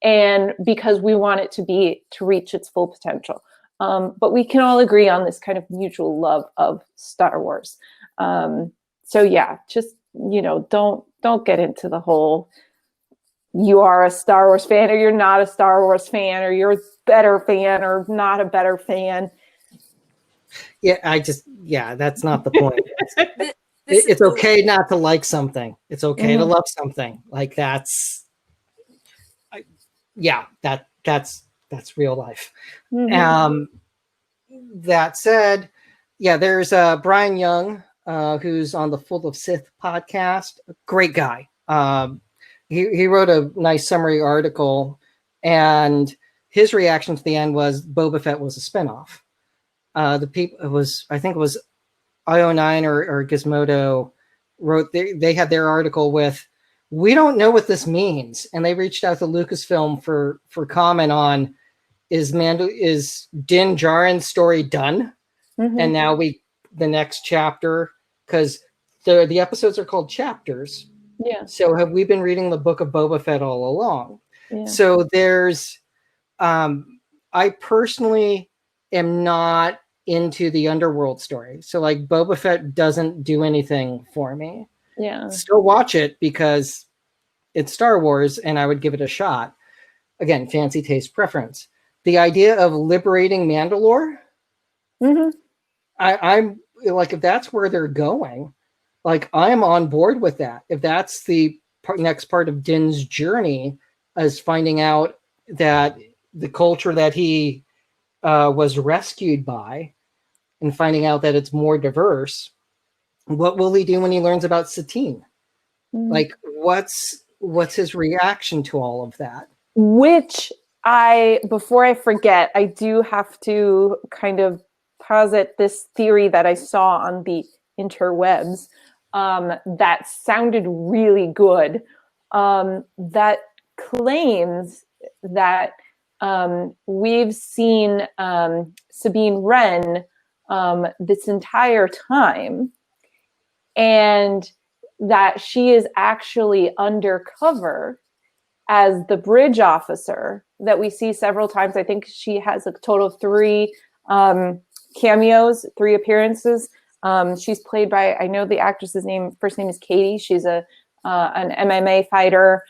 And because we want it to reach its full potential. But we can all agree on this kind of mutual love of Star Wars. So yeah, just, don't get into the whole, you are a Star Wars fan or you're not a Star Wars fan, or you're a better fan or not a better fan. Yeah, that's not the point. It's okay not to like something. It's okay to love something. Like, that's real life. That said, there's Brian Young, who's on the Full of Sith podcast. Great guy. He wrote a nice summary article, and his reaction to the end was Boba Fett was a spinoff. I think it was IO9 or Gizmodo wrote, they had their article with, we don't know what this means. And they reached out to Lucasfilm for comment on, is Din Djarin's story done? And now the next chapter, because the episodes are called chapters. Yeah. So have we been reading the book of Boba Fett all along? Yeah. So there's, I personally am not into the underworld story. So like, Boba Fett doesn't do anything for me. Yeah. Still watch it because it's Star Wars and I would give it a shot. Again, fancy taste preference. The idea of liberating Mandalore, I'm like, if that's where they're going, like, I'm on board with that. If that's the next part of Din's journey, as finding out that the culture that he was rescued by, and finding out that it's more diverse, what will he do when he learns about Satine? Like, what's his reaction to all of that? Which before I forget, I do have to kind of posit this theory that I saw on the interwebs. that sounded really good, that claims that we've seen Sabine Wren this entire time, and that she is actually undercover as the bridge officer that we see several times. I think she has a total of 3 cameos, 3 appearances. She's played by, I know the actress's first name is Katie. She's an MMA fighter.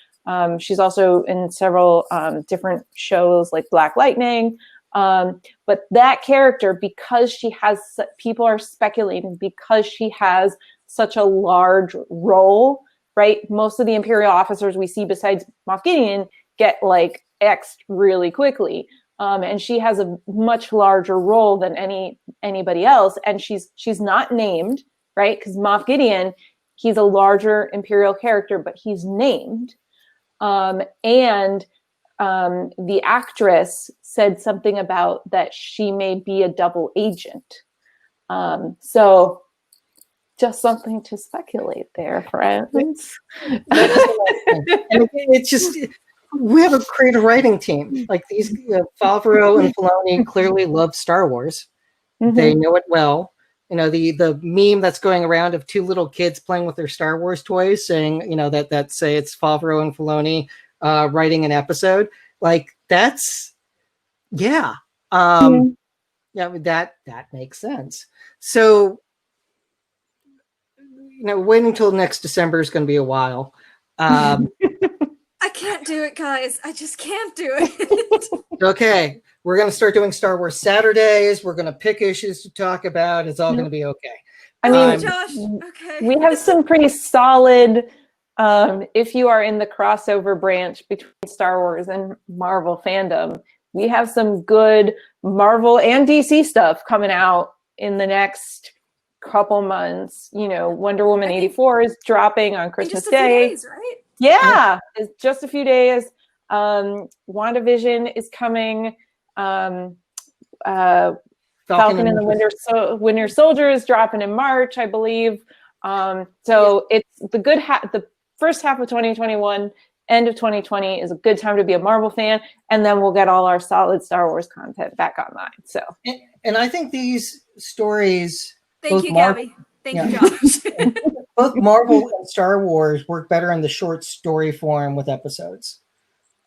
She's also in several different shows like Black Lightning. But that character, because she has, people are speculating because she has such a large role, right? Most of the Imperial officers we see besides Moff Gideon get like X'd really quickly. And she has a much larger role than anybody else. And she's not named, right? Because Moff Gideon, he's a larger Imperial character, but he's named. And the actress said something about that she may be a double agent. So just something to speculate there, friends. And it's just, we have a creative writing team. Like these Favreau and Filoni clearly love Star Wars. Mm-hmm. They know it well. You know, the meme that's going around of 2 little kids playing with their Star Wars toys saying, you know, that say it's Favreau and Filoni writing an episode. Like that's, yeah. Yeah, that makes sense. So, you know, waiting until next December is going to be a while. I can't do it, guys. I just can't do it. Okay. We're going to start doing Star Wars Saturdays. We're going to pick issues to talk about. It's all going to be okay. I mean, Josh, okay. We have some pretty solid, if you are in the crossover branch between Star Wars and Marvel fandom, we have some good Marvel and DC stuff coming out in the next couple months. You know, Wonder Woman 84 is dropping on Christmas Day. Days, right? Yeah, it's just a few days. WandaVision is coming. Falcon and the Winter Soldier is dropping in March, I believe. So it's the first half of 2021, end of 2020 is a good time to be a Marvel fan, and then we'll get all our solid Star Wars content back online. So, and I think these stories. Thank you, Gabby. Thank you, Josh. Both Marvel and Star Wars work better in the short story form with episodes.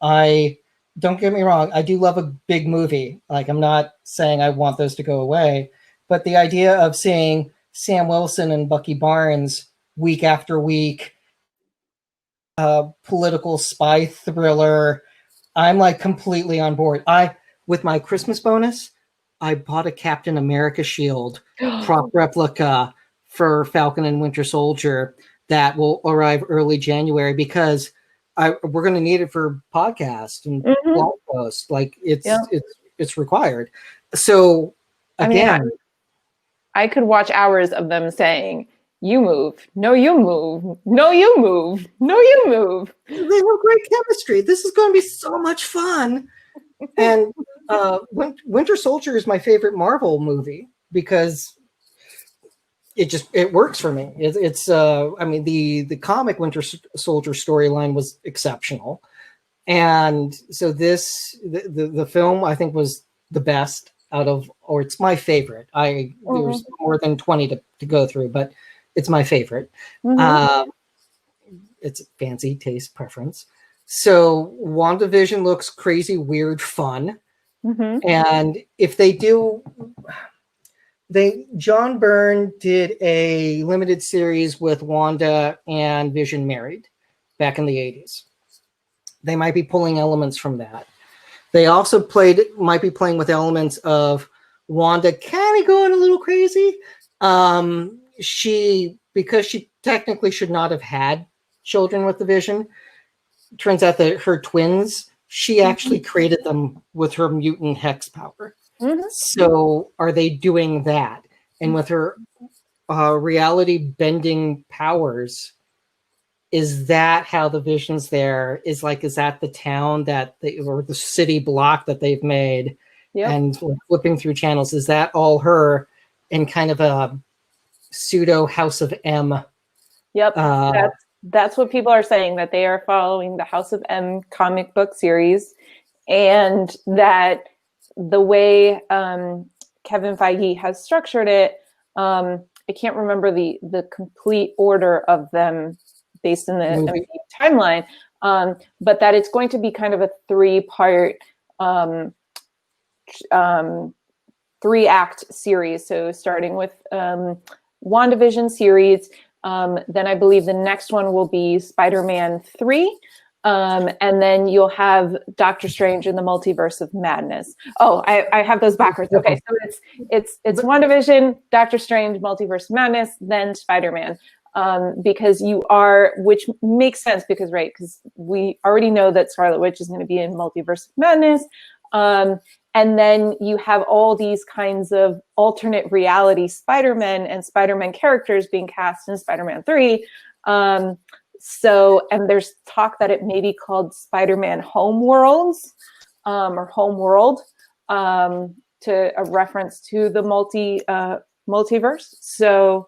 Don't get me wrong, I do love a big movie. Like, I'm not saying I want those to go away, but the idea of seeing Sam Wilson and Bucky Barnes week after week, political spy thriller, I'm like completely on board. With my Christmas bonus, I bought a Captain America shield prop replica for Falcon and Winter Soldier that will arrive early January because we're going to need it for podcast and blog post. Like it's required. So again, I mean, I could watch hours of them saying, "You move, no, you move, no, you move, no, you move." They have great chemistry. This is going to be so much fun. And Winter Soldier is my favorite Marvel movie because it works for me. I mean, the comic Winter Soldier storyline was exceptional, and so the film I think was the best out of, or it's my favorite. There's more than 20 to go through, but it's my favorite. It's fancy taste preference. So WandaVision looks crazy, weird, fun. And if they do, John Byrne did a limited series with Wanda and Vision married back in the 80s. They might be pulling elements from that. They also might be playing with elements of Wanda kind of going a little crazy. Because she technically should not have had children with the Vision. Turns out that her twins, she actually created them with her mutant hex power. So are they doing that? And with her reality bending powers, is that how the Vision's there? Is that the town or the city block that they've made? And flipping through channels, is that all her in kind of a pseudo House of M Yep. Uh, That's what people are saying, that they are following the House of M comic book series, and that the way Kevin Feige has structured it, I can't remember the complete order of them based in the MCU timeline, but that it's going to be kind of a 3-part, 3-act series. So starting with WandaVision series, then I believe the next one will be Spider-Man 3. And then you'll have Doctor Strange in the Multiverse of Madness. Oh, I have those backwards. Okay, so it's WandaVision, Doctor Strange, Multiverse of Madness, then Spider-Man. Because which makes sense because we already know that Scarlet Witch is going to be in Multiverse of Madness. And then you have all these kinds of alternate reality Spider-Man and Spider-Man characters being cast in Spider-Man 3. And there's talk that it may be called Spider-Man Home Worlds, or Home World, to a reference to the multiverse. So,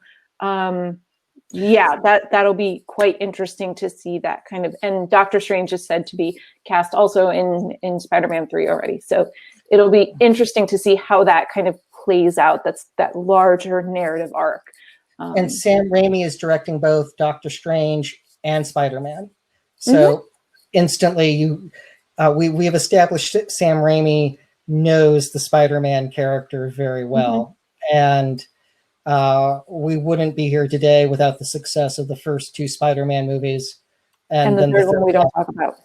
that'll be quite interesting to see that kind of, and Doctor Strange is said to be cast also in Spider-Man 3 already. So it'll be interesting to see how that kind of plays out. That's that larger narrative arc. And Sam Raimi is directing both Doctor Strange and Spider-Man. So instantly we have established that Sam Raimi knows the Spider-Man character very well. And we wouldn't be here today without the success of the first 2 Spider-Man movies. And then the third one we don't talk about.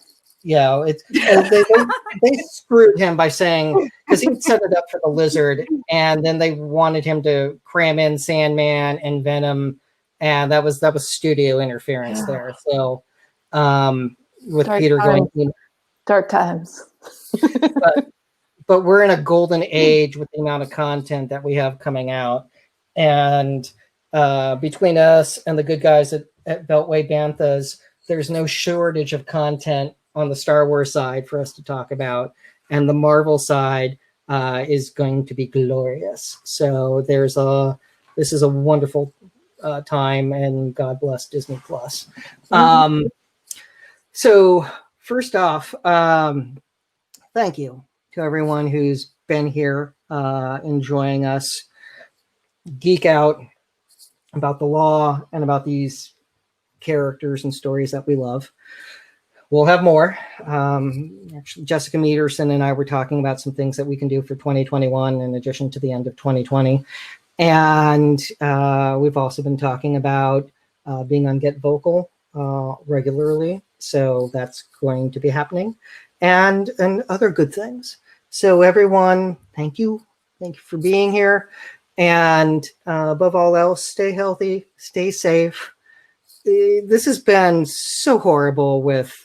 Yeah, they screwed him by saying, because he set it up for the Lizard, and then they wanted him to cram in Sandman and Venom, and that was studio interference there. So with Dark Peter times. going, Dark times. but we're in a golden age with the amount of content that we have coming out, and between us and the good guys at Beltway Banthas, there's no shortage of content on the Star Wars side for us to talk about, and the Marvel side is going to be glorious. So this is a wonderful time, and God bless Disney Plus. So first off, thank you to everyone who's been here enjoying us geek out about the law and about these characters and stories that we love. We'll have more. Actually, Jessica Meterson and I were talking about some things that we can do for 2021 in addition to the end of 2020. And we've also been talking about being on Get Vocal regularly. So that's going to be happening. And other good things. So everyone, thank you. Thank you for being here. And above all else, stay healthy, stay safe. This has been so horrible with,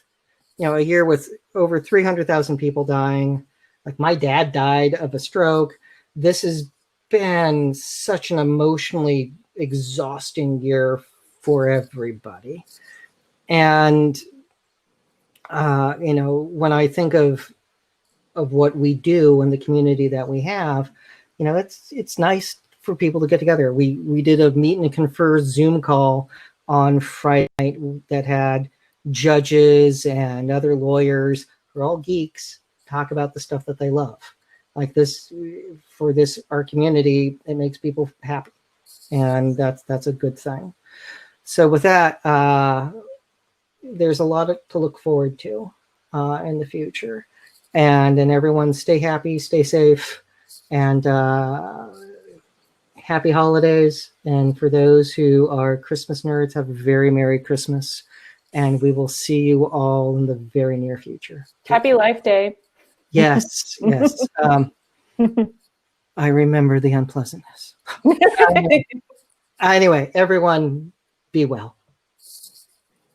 a year with over 300,000 people dying. Like my dad died of a stroke. This has been such an emotionally exhausting year for everybody. And, when I think of what we do and the community that we have, it's nice for people to get together. We did a meet and confer Zoom call on Friday night that had judges and other lawyers who are all geeks talk about the stuff that they love. Like this, for our community, it makes people happy, and that's a good thing. So with that, there's a lot to look forward to in the future, and everyone stay happy, stay safe, and happy holidays. And for those who are Christmas nerds, have a very Merry Christmas. And we will see you all in the very near future. Happy Life Day. Yes, yes. I remember the unpleasantness. Anyway, everyone, be well.